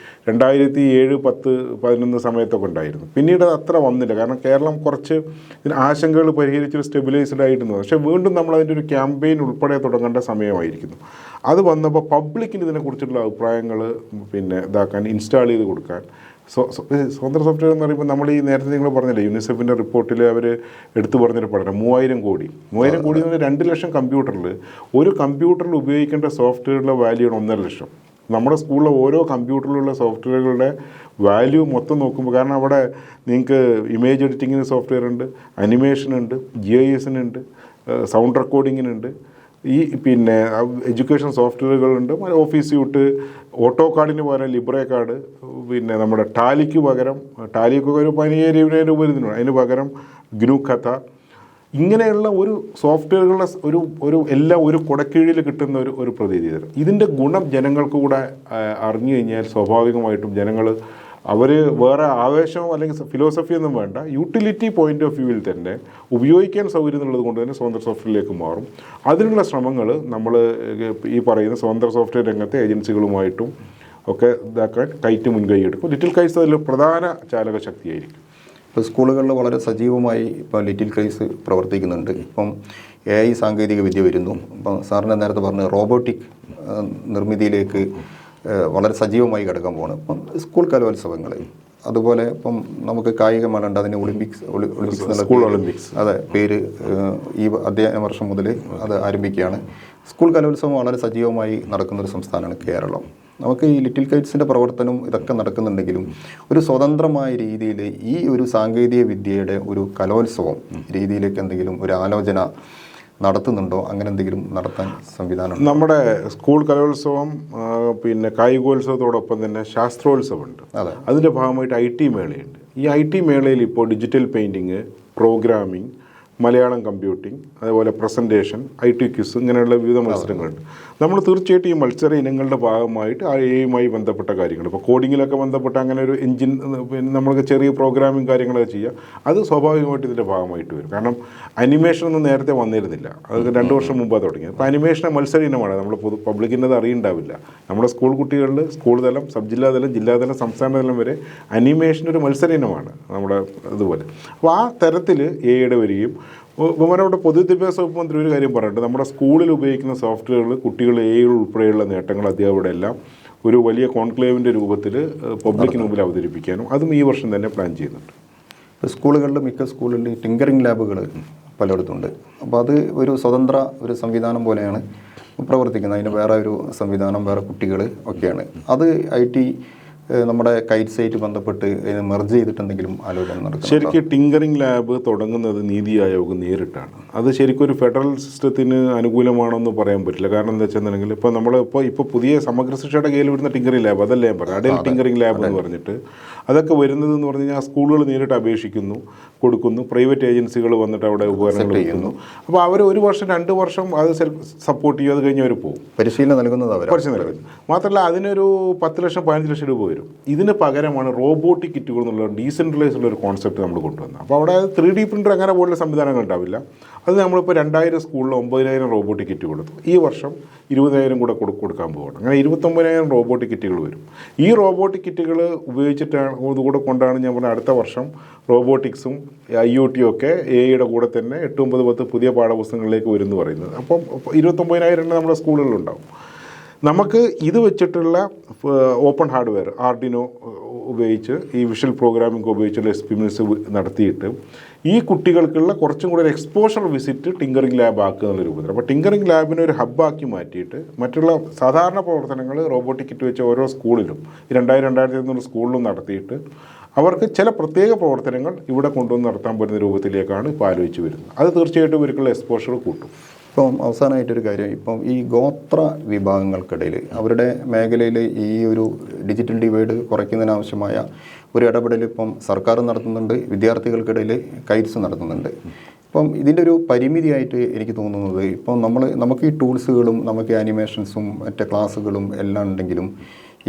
Speaker 2: 2007, 10, 11 സമയത്തൊക്കെ ഉണ്ടായിരുന്നു. പിന്നീട് അത് അത്ര വന്നില്ല, കാരണം കേരളം കുറച്ച് ഇതിന് ആശങ്കകൾ പരിഹരിച്ചൊരു സ്റ്റെബിലൈസ്ഡ് ആയിരുന്നു. പക്ഷേ വീണ്ടും നമ്മൾ അതിൻ്റെ ഒരു ക്യാമ്പയിൻ ഉൾപ്പെടെ തുടങ്ങേണ്ട സമയമായിരിക്കുന്നു. അത് വന്നപ്പോൾ പബ്ലിക്കിന് ഇതിനെക്കുറിച്ചുള്ള അഭിപ്രായങ്ങൾ ഇതാക്കാൻ, ഇൻസ്റ്റാൾ ചെയ്ത് കൊടുക്കാൻ സ്വതന്ത്ര സോഫ്റ്റ്വെയർ എന്ന് പറയുമ്പോൾ നമ്മൾ ഈ നേരത്തെ നിങ്ങൾ പറഞ്ഞില്ലേ, യുനിസെഫിൻ്റെ റിപ്പോർട്ടിൽ അവർ എടുത്തു പറഞ്ഞൊരു പഠനം 3000 കോടി എന്ന് പറഞ്ഞാൽ 2 ലക്ഷം കമ്പ്യൂട്ടറിൽ, ഒരു കമ്പ്യൂട്ടറിൽ ഉപയോഗിക്കേണ്ട സോഫ്റ്റ്വെയറുടെ വാല്യൂ ആണ് 1.5 ലക്ഷം. നമ്മുടെ സ്കൂളിലെ ഓരോ കമ്പ്യൂട്ടറിലുള്ള സോഫ്റ്റ്വെയറുകളുടെ വാല്യൂ മൊത്തം നോക്കുമ്പോൾ, കാരണം അവിടെ നിങ്ങൾക്ക് ഇമേജ് എഡിറ്റിങ്ങിന് സോഫ്റ്റ്വെയർ ഉണ്ട്, അനിമേഷനുണ്ട്, GIS-നുണ്ട്, സൗണ്ട് റെക്കോർഡിങ്ങിനുണ്ട്, ഈ എഡ്യൂക്കേഷൻ സോഫ്റ്റ്വെയറുകളുണ്ട്, ഓഫീസ് സ്യൂട്ട്, ഓട്ടോ കാർഡിന് പകരം ലിബ്രെ കാർഡ്, നമ്മുടെ ടാലിക്ക് പകരം ടാലിക്ക് ഒരു 15,000 രൂപ വരുന്നുണ്ട്, അതിന് പകരം ഗ്നു കഥ, ഇങ്ങനെയുള്ള ഒരു സോഫ്റ്റ്വെയറുകളുടെ ഒരു എല്ലാം ഒരു കുടക്കീഴിൽ കിട്ടുന്ന ഒരു പ്രതീതി തരും. ഇതിൻ്റെ ഗുണം ജനങ്ങൾക്ക് കൂടെ അറിഞ്ഞു കഴിഞ്ഞാൽ സ്വാഭാവികമായിട്ടും ജനങ്ങൾ അവർ വേറെ ആവേശമോ അല്ലെങ്കിൽ ഫിലോസഫിയൊന്നും വേണ്ട, യൂട്ടിലിറ്റി പോയിന്റ് ഓഫ് വ്യൂവിൽ തന്നെ ഉപയോഗിക്കാൻ സൗകര്യം എന്നുള്ളത് കൊണ്ട് തന്നെ സ്വതന്ത്ര സോഫ്റ്റ്വെയറിലേക്ക് മാറും. അതിനുള്ള ശ്രമങ്ങൾ നമ്മൾ ഈ പറയുന്ന സ്വതന്ത്ര സോഫ്റ്റ്വെയർ രംഗത്തെ ഏജൻസികളുമായിട്ടും ഒക്കെ ഇതാക്കാൻ കൈറ്റ് മുൻകൈ എടുക്കും. ലിറ്റിൽ കൈറ്റ്സ് അതിൽ പ്രധാന ചാലക ശക്തിയായിരിക്കും.
Speaker 1: ഇപ്പോൾ സ്കൂളുകളിൽ വളരെ സജീവമായി ഇപ്പോൾ ലിറ്റിൽ കൈറ്റ്സ് പ്രവർത്തിക്കുന്നുണ്ട്. ഇപ്പം AI സാങ്കേതിക വിദ്യ വരുന്നു. ഇപ്പം സാറിന് നേരത്തെ പറഞ്ഞ റോബോട്ടിക് നിർമ്മിതിയിലേക്ക് വളരെ സജീവമായി കിടക്കാൻ പോകണം. ഇപ്പം സ്കൂൾ കലോത്സവങ്ങൾ, അതുപോലെ ഇപ്പം നമുക്ക് കായികമേളയുണ്ട്, അതിന് ഒളിമ്പിക്സ് അതെ പേര് ഈ അധ്യയന വർഷം മുതൽ അത് ആരംഭിക്കുകയാണ്. സ്കൂൾ കലോത്സവം വളരെ സജീവമായി നടക്കുന്നൊരു സംസ്ഥാനമാണ് കേരളം. നമുക്ക് ഈ ലിറ്റിൽ കൈറ്റ്സിൻ്റെ പ്രവർത്തനം ഇതൊക്കെ നടക്കുന്നുണ്ടെങ്കിലും ഒരു സ്വതന്ത്രമായ രീതിയിൽ ഈ ഒരു സാങ്കേതിക വിദ്യയുടെ ഒരു കലോത്സവം രീതിയിലേക്ക് എന്തെങ്കിലും ഒരു ആലോചന നടത്തുന്നുണ്ടോ? അങ്ങനെ എന്തെങ്കിലും നടത്താൻ സംവിധാനം?
Speaker 2: നമ്മുടെ സ്കൂൾ കലോത്സവം പിന്നെ കായികോത്സവത്തോടൊപ്പം തന്നെ ശാസ്ത്രോത്സവമുണ്ട്. അതിൻ്റെ ഭാഗമായിട്ട് IT മേളയുണ്ട്. ഈ IT മേളയിൽ ഇപ്പോൾ digital painting, programming, Malayalam computing, അതുപോലെ പ്രസൻറ്റേഷൻ, IT ക്വിസ്, ഇങ്ങനെയുള്ള വിവിധ മത്സരങ്ങളുണ്ട്. നമ്മൾ തീർച്ചയായിട്ടും ഈ മത്സര ഇനങ്ങളുടെ ഭാഗമായിട്ട് AI ബന്ധപ്പെട്ട കാര്യങ്ങൾ, ഇപ്പോൾ കോഡിങ്ങിലൊക്കെ ബന്ധപ്പെട്ട അങ്ങനെ ഒരു എൻജിൻ, പിന്നെ നമ്മൾക്ക് ചെറിയ പ്രോഗ്രാമിംഗ് കാര്യങ്ങളൊക്കെ ചെയ്യാം. അത് സ്വാഭാവികമായിട്ട് ഇതിൻ്റെ ഭാഗമായിട്ട് വരും. കാരണം അനിമേഷൻ ഒന്നും നേരത്തെ വന്നിരുന്നില്ല, അത് 2 വർഷം മുമ്പാണ് തുടങ്ങിയത്. അപ്പോൾ അനിമേഷൻ മത്സര ഇനമാണ്, നമ്മൾ പബ്ലിക്കിൻ്റെ അത് അറിയുണ്ടാവില്ല. നമ്മുടെ സ്കൂൾ കുട്ടികളിൽ സ്കൂൾ തലം, സബ് ജില്ലാതലം, ജില്ലാതലം, സംസ്ഥാന തലം വരെ അനിമേഷൻ ഒരു മത്സര ഇനമാണ് നമ്മുടെ ഇതുപോലെ. അപ്പോൾ ആ തരത്തിൽ AI വരികയും നമ്മുടെ പൊതുവിദ്യാഭ്യാസ വകുപ്പ് മന്ത്രി ഒരു കാര്യം പറഞ്ഞിട്ട്, നമ്മുടെ സ്കൂളിൽ ഉപയോഗിക്കുന്ന സോഫ്റ്റ്വെയറുകൾ കുട്ടികൾ AI ഉൾപ്പെടെയുള്ള നേട്ടങ്ങൾ അധ്യാപകരുടെ എല്ലാം ഒരു വലിയ കോൺക്ലേവിൻ്റെ രൂപത്തിൽ പബ്ലിക്കിന് മുമ്പിൽ അവതരിപ്പിക്കാനും അതും ഈ വർഷം തന്നെ പ്ലാൻ ചെയ്യുന്നുണ്ട്.
Speaker 1: സ്കൂളുകളിൽ മിക്ക സ്കൂളുകളിൽ ടിങ്കറിംഗ് ലാബുകൾ പലയിടത്തുണ്ട്. അപ്പോൾ അത് ഒരു സ്വതന്ത്ര ഒരു സംവിധാനം പോലെയാണ് പ്രവർത്തിക്കുന്നത്. അതിന് വേറെ ഒരു സംവിധാനം, വേറെ കുട്ടികൾ ഒക്കെയാണ്. അത് IT നമ്മുടെ കൈറ്റ്സായിട്ട് ബന്ധപ്പെട്ട് മെർജ് ചെയ്തിട്ടുണ്ടെങ്കിലും ആലോചന നടക്കും.
Speaker 2: ശരിക്കും ടിങ്കറിംഗ് ലാബ് തുടങ്ങുന്നത് നീതി ആയോഗ് നേരിട്ടാണ്. അത് ശരിക്കും ഒരു ഫെഡറൽ സിസ്റ്റത്തിന് അനുകൂലമാണെന്ന് പറയാൻ പറ്റില്ല. കാരണം എന്താ വെച്ചിട്ടുണ്ടെങ്കിൽ ഇപ്പോൾ ഇപ്പോൾ പുതിയ സമഗ്ര ശിക്ഷയുടെ കീഴിൽ വരുന്ന ടിങ്കറിംഗ് ലാബ്, അതല്ലേ ഞാൻ പറഞ്ഞു, അടൽ ടിങ്കറിംഗ് ലാബ് എന്ന് പറഞ്ഞിട്ട് അതൊക്കെ വരുന്നതെന്ന് പറഞ്ഞു കഴിഞ്ഞാൽ സ്കൂളുകൾ നേരിട്ട് അപേക്ഷിക്കുന്നു, കൊടുക്കുന്നു, പ്രൈവറ്റ് ഏജൻസികൾ വന്നിട്ട് അവിടെ ഉപകരണങ്ങൾ ചെയ്യുന്നു. അപ്പോൾ അവർ 1 വർഷം 2 വർഷം അത് സപ്പോർട്ട് ചെയ്യും, അത് കഴിഞ്ഞ് അവർ പോകും.
Speaker 1: പരിശീലനം നൽകുന്നത്
Speaker 2: മാത്രമല്ല അതിനൊരു 10 ലക്ഷം 15 ലക്ഷം രൂപ വരും. ഇതിന് പകരമാണ് റോബോട്ടിക് കിറ്റുകൾ എന്നുള്ള ഡീസെൻട്രലൈസ് ഉള്ള ഒരു കോൺസെപ്റ്റ് നമ്മൾ കൊണ്ടുവന്നത്. അപ്പോൾ അവിടെ 3D പ്രിൻ്റർ അങ്ങനെ പോലുള്ള സംവിധാനങ്ങൾ ഉണ്ടാവില്ല. അത് നമ്മളിപ്പോൾ 2000 സ്കൂളിൽ 9000 റോബോട്ടിക് കിറ്റ് കൊടുത്തു. ഈ വർഷം 20,000 കൂടെ കൊടുക്കാൻ പോകണം. അങ്ങനെ 29,000 റോബോട്ടിക് കിറ്റുകൾ വരും. ഈ റോബോട്ടിക് കിറ്റുകൾ ഉപയോഗിച്ചിട്ടാണ് ഇതുകൂടെ കൊണ്ടാണ് ഞാൻ പറഞ്ഞ അടുത്ത വർഷം റോബോട്ടിക്സും IoT ഒക്കെ AIയുടെ കൂടെ തന്നെ 8, 9, 10 പുതിയ പാഠപുസ്തകങ്ങളിലേക്ക് വരും എന്ന് പറയുന്നത്. അപ്പം 29,000 നമ്മുടെ സ്കൂളുകളിലുണ്ടാവും. നമുക്ക് ഇത് വെച്ചിട്ടുള്ള ഓപ്പൺ ഹാർഡ്വെയർ ആർഡിനോ ഉപയോഗിച്ച് ഈ വിഷ്വൽ പ്രോഗ്രാമിംഗ് ഉപയോഗിച്ചുള്ള എക്സ്പീരിയൻസ് നടത്തിയിട്ട് ഈ കുട്ടികൾക്കുള്ള കുറച്ചും കൂടെ ഒരു എക്സ്പോഷർ വിസിറ്റ് ടിങ്കറിംഗ് ലാബ് ആക്കുക എന്നുള്ള രൂപത്തിൽ. അപ്പോൾ ടിങ്കറിംഗ് ലാബിനെ ഒരു ഹബ്ബാക്കി മാറ്റിയിട്ട് മറ്റുള്ള സാധാരണ പ്രവർത്തനങ്ങൾ റോബോട്ടിക് കിറ്റ് വെച്ച ഓരോ സ്കൂളിലും 2000-2500 സ്കൂളിലും നടത്തിയിട്ട് അവർക്ക് ചില പ്രത്യേക പ്രവർത്തനങ്ങൾ ഇവിടെ കൊണ്ടുവന്ന് നടത്താൻ പറ്റുന്ന രൂപത്തിലേക്കാണ് ഇപ്പോൾ ആലോചിച്ച് വരുന്നത്. അത് തീർച്ചയായിട്ടും ഇവർക്കുള്ള എക്സ്പോഷർ കൂട്ടും.
Speaker 1: ഇപ്പം അവസാനമായിട്ടൊരു കാര്യം, ഇപ്പം ഈ ഗോത്ര വിഭാഗങ്ങൾക്കിടയിൽ അവരുടെ മേഖലയിൽ ഈ ഒരു ഡിജിറ്റൽ ഡിവൈഡ് കുറയ്ക്കുന്നതിനാവശ്യമായ ഒരു ഇടപെടൽ ഇപ്പം സർക്കാർ നടത്തുന്നുണ്ട്, വിദ്യാർത്ഥികൾക്കിടയിൽ കൈറ്റ്സ് നടത്തുന്നുണ്ട്. ഇപ്പം ഇതിൻ്റെ ഒരു പരിമിതിയായിട്ട് എനിക്ക് തോന്നുന്നത്, ഇപ്പം നമുക്ക് ഈ ടൂൾസുകളും നമുക്ക് ആനിമേഷൻസും മറ്റേ ക്ലാസ്സുകളും എല്ലാം ഉണ്ടെങ്കിലും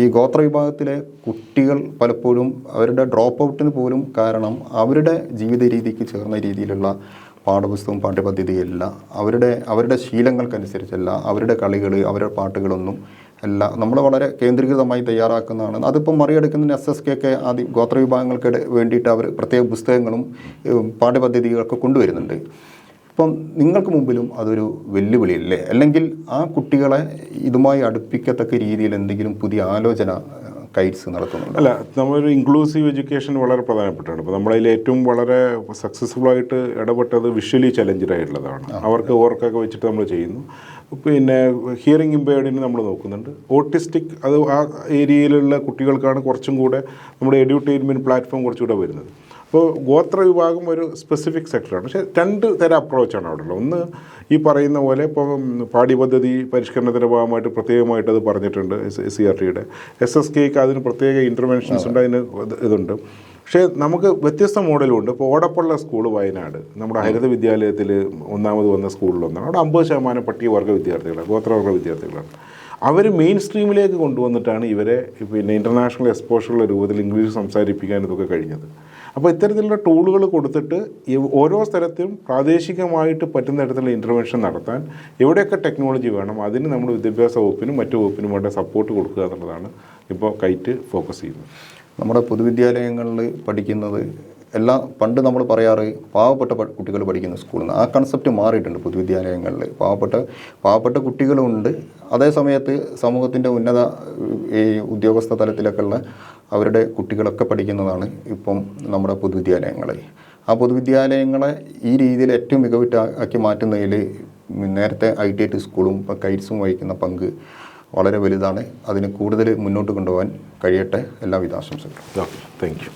Speaker 1: ഈ ഗോത്ര വിഭാഗത്തിലെ കുട്ടികൾ പലപ്പോഴും അവരുടെ ഡ്രോപ്പ് ഔട്ടിന് പോലും കാരണം അവരുടെ ജീവിത രീതിക്ക് ചേർന്ന രീതിയിലുള്ള പാഠപുസ്തകവും പാഠ്യപദ്ധതിയല്ല, അവരുടെ ശീലങ്ങൾക്കനുസരിച്ചല്ല, അവരുടെ കളികൾ, അവരുടെ പാട്ടുകളൊന്നും അല്ല നമ്മൾ വളരെ കേന്ദ്രീകൃതമായി തയ്യാറാക്കുന്നതാണ്. അതിപ്പം മറികടക്കുന്നതിന് SSK ഒക്കെ ആദ്യം ഗോത്ര വിഭാഗങ്ങൾക്ക് വേണ്ടിയിട്ട് അവർ പ്രത്യേക പുസ്തകങ്ങളും പാഠ്യപദ്ധതികളൊക്കെ കൊണ്ടുവരുന്നുണ്ട്. ഇപ്പം നിങ്ങൾക്ക് മുമ്പിലും അതൊരു വെല്ലുവിളിയല്ലേ? അല്ലെങ്കിൽ ആ കുട്ടികളെ ഇതുമായി അടുപ്പിക്കത്തക്ക രീതിയിൽ എന്തെങ്കിലും പുതിയ ആലോചന കൈറ്റ്സ് നടത്തുന്നുണ്ട്?
Speaker 2: അല്ല, നമ്മളൊരു ഇൻക്ലൂസീവ് എഡ്യൂക്കേഷൻ വളരെ പ്രധാനപ്പെട്ടാണ്. ഇപ്പോൾ നമ്മളതിൽ ഏറ്റവും വളരെ സക്സസ്ഫുള്ളായിട്ട് ഇടപെട്ടത് വിഷ്വലി ചലഞ്ചറായിട്ടുള്ളതാണ്. ഓർക്കൊക്കെ വെച്ചിട്ട് നമ്മൾ ചെയ്യുന്നു. പിന്നെ ഹിയറിംഗ് ഇമ്പയർഡിന് നമ്മൾ നോക്കുന്നുണ്ട്. ഓട്ടിസ്റ്റിക് അത് ആ ഏരിയയിലുള്ള കുട്ടികൾക്കാണ് കുറച്ചും കൂടെ നമ്മുടെ എഡ്യൂട്ടൈൻമെൻറ്റ് പ്ലാറ്റ്ഫോം കുറച്ചുകൂടെ വരുന്നത്. അപ്പോൾ ഗോത്ര വിഭാഗം ഒരു സ്പെസിഫിക് സെക്ടറാണ്. പക്ഷേ 2 തരം അപ്രോച്ചാണ് അവിടെ ഉള്ളത്. ഒന്ന് ഈ പറയുന്ന പോലെ ഇപ്പോൾ പാഠ്യപദ്ധതി പരിഷ്കരണത്തിൻ്റെ ഭാഗമായിട്ട് പ്രത്യേകമായിട്ട് അത് പറഞ്ഞിട്ടുണ്ട് CRTയുടെ. SSKക്ക് അതിന് പ്രത്യേക ഇൻ്റർവെൻഷൻസ് ഉണ്ട്, അതിന് ഇതുണ്ട്. പക്ഷേ നമുക്ക് വ്യത്യസ്ത മോഡലുണ്ട്. ഇപ്പോൾ ഓടപ്പള്ള സ്കൂൾ വയനാട്, നമ്മുടെ ഹരിത വിദ്യാലയത്തിൽ ഒന്നാമത് വന്ന സ്കൂളിലൊന്നാണ്. അവിടെ 50% പട്ടികവർഗ വിദ്യാർത്ഥികളാണ്, ഗോത്രവർഗ വിദ്യാർത്ഥികളാണ്. അവർ മെയിൻ സ്ട്രീമിലേക്ക് കൊണ്ടുവന്നിട്ടാണ് ഇവരെ പിന്നെ ഇൻ്റർനാഷണൽ എക്സ്പോഷറുള്ള രൂപത്തിൽ ഇംഗ്ലീഷ് സംസാരിപ്പിക്കാൻ ഇതൊക്കെ കഴിഞ്ഞത്. അപ്പോൾ ഇത്തരത്തിലുള്ള ടൂളുകൾ കൊടുത്തിട്ട് ഓരോ സ്ഥലത്തും പ്രാദേശികമായിട്ട് പറ്റുന്ന തരത്തിലുള്ള ഇൻ്റർവെൻഷൻ നടത്താൻ എവിടെയൊക്കെ ടെക്നോളജി വേണം അതിന് നമ്മൾ വിദ്യാഭ്യാസ വകുപ്പിനും മറ്റു വകുപ്പിനും വേണ്ട സപ്പോർട്ട് കൊടുക്കുക എന്നുള്ളതാണ് ഇപ്പോൾ കൈറ്റ് ഫോക്കസ് ചെയ്യുന്നത്.
Speaker 1: നമ്മുടെ പൊതുവിദ്യാലയങ്ങളിൽ പഠിക്കുന്നത് പണ്ട് നമ്മൾ പറയാറ് പാവപ്പെട്ട കുട്ടികൾ പഠിക്കുന്ന സ്കൂളിൽ ആ കൺസെപ്റ്റ് മാറിയിട്ടുണ്ട്. പൊതുവിദ്യാലയങ്ങളിൽ പാവപ്പെട്ട കുട്ടികളുമുണ്ട്. അതേ സമയത്ത് സമൂഹത്തിൻ്റെ ഉന്നത ഈ ഉദ്യോഗസ്ഥ തലത്തിലൊക്കെയുള്ള അവരുടെ കുട്ടികളൊക്കെ പഠിക്കുന്നതാണ് ഇപ്പം നമ്മുടെ പൊതുവിദ്യാലയങ്ങൾ. ആ പൊതുവിദ്യാലയങ്ങളെ ഈ രീതിയിൽ ഏറ്റവും മികവുറ്റാക്കി മാറ്റുന്നതിൽ നേരത്തെ ITIT സ്കൂളും ഇപ്പോൾ കൈറ്റ്സും വഹിക്കുന്ന പങ്ക് വളരെ വലുതാണ്. അതിന് കൂടുതൽ മുന്നോട്ട് കൊണ്ടുപോകാൻ കഴിയട്ടെ. എല്ലാവിധ ആശംസകളും.
Speaker 2: Okay, thank you.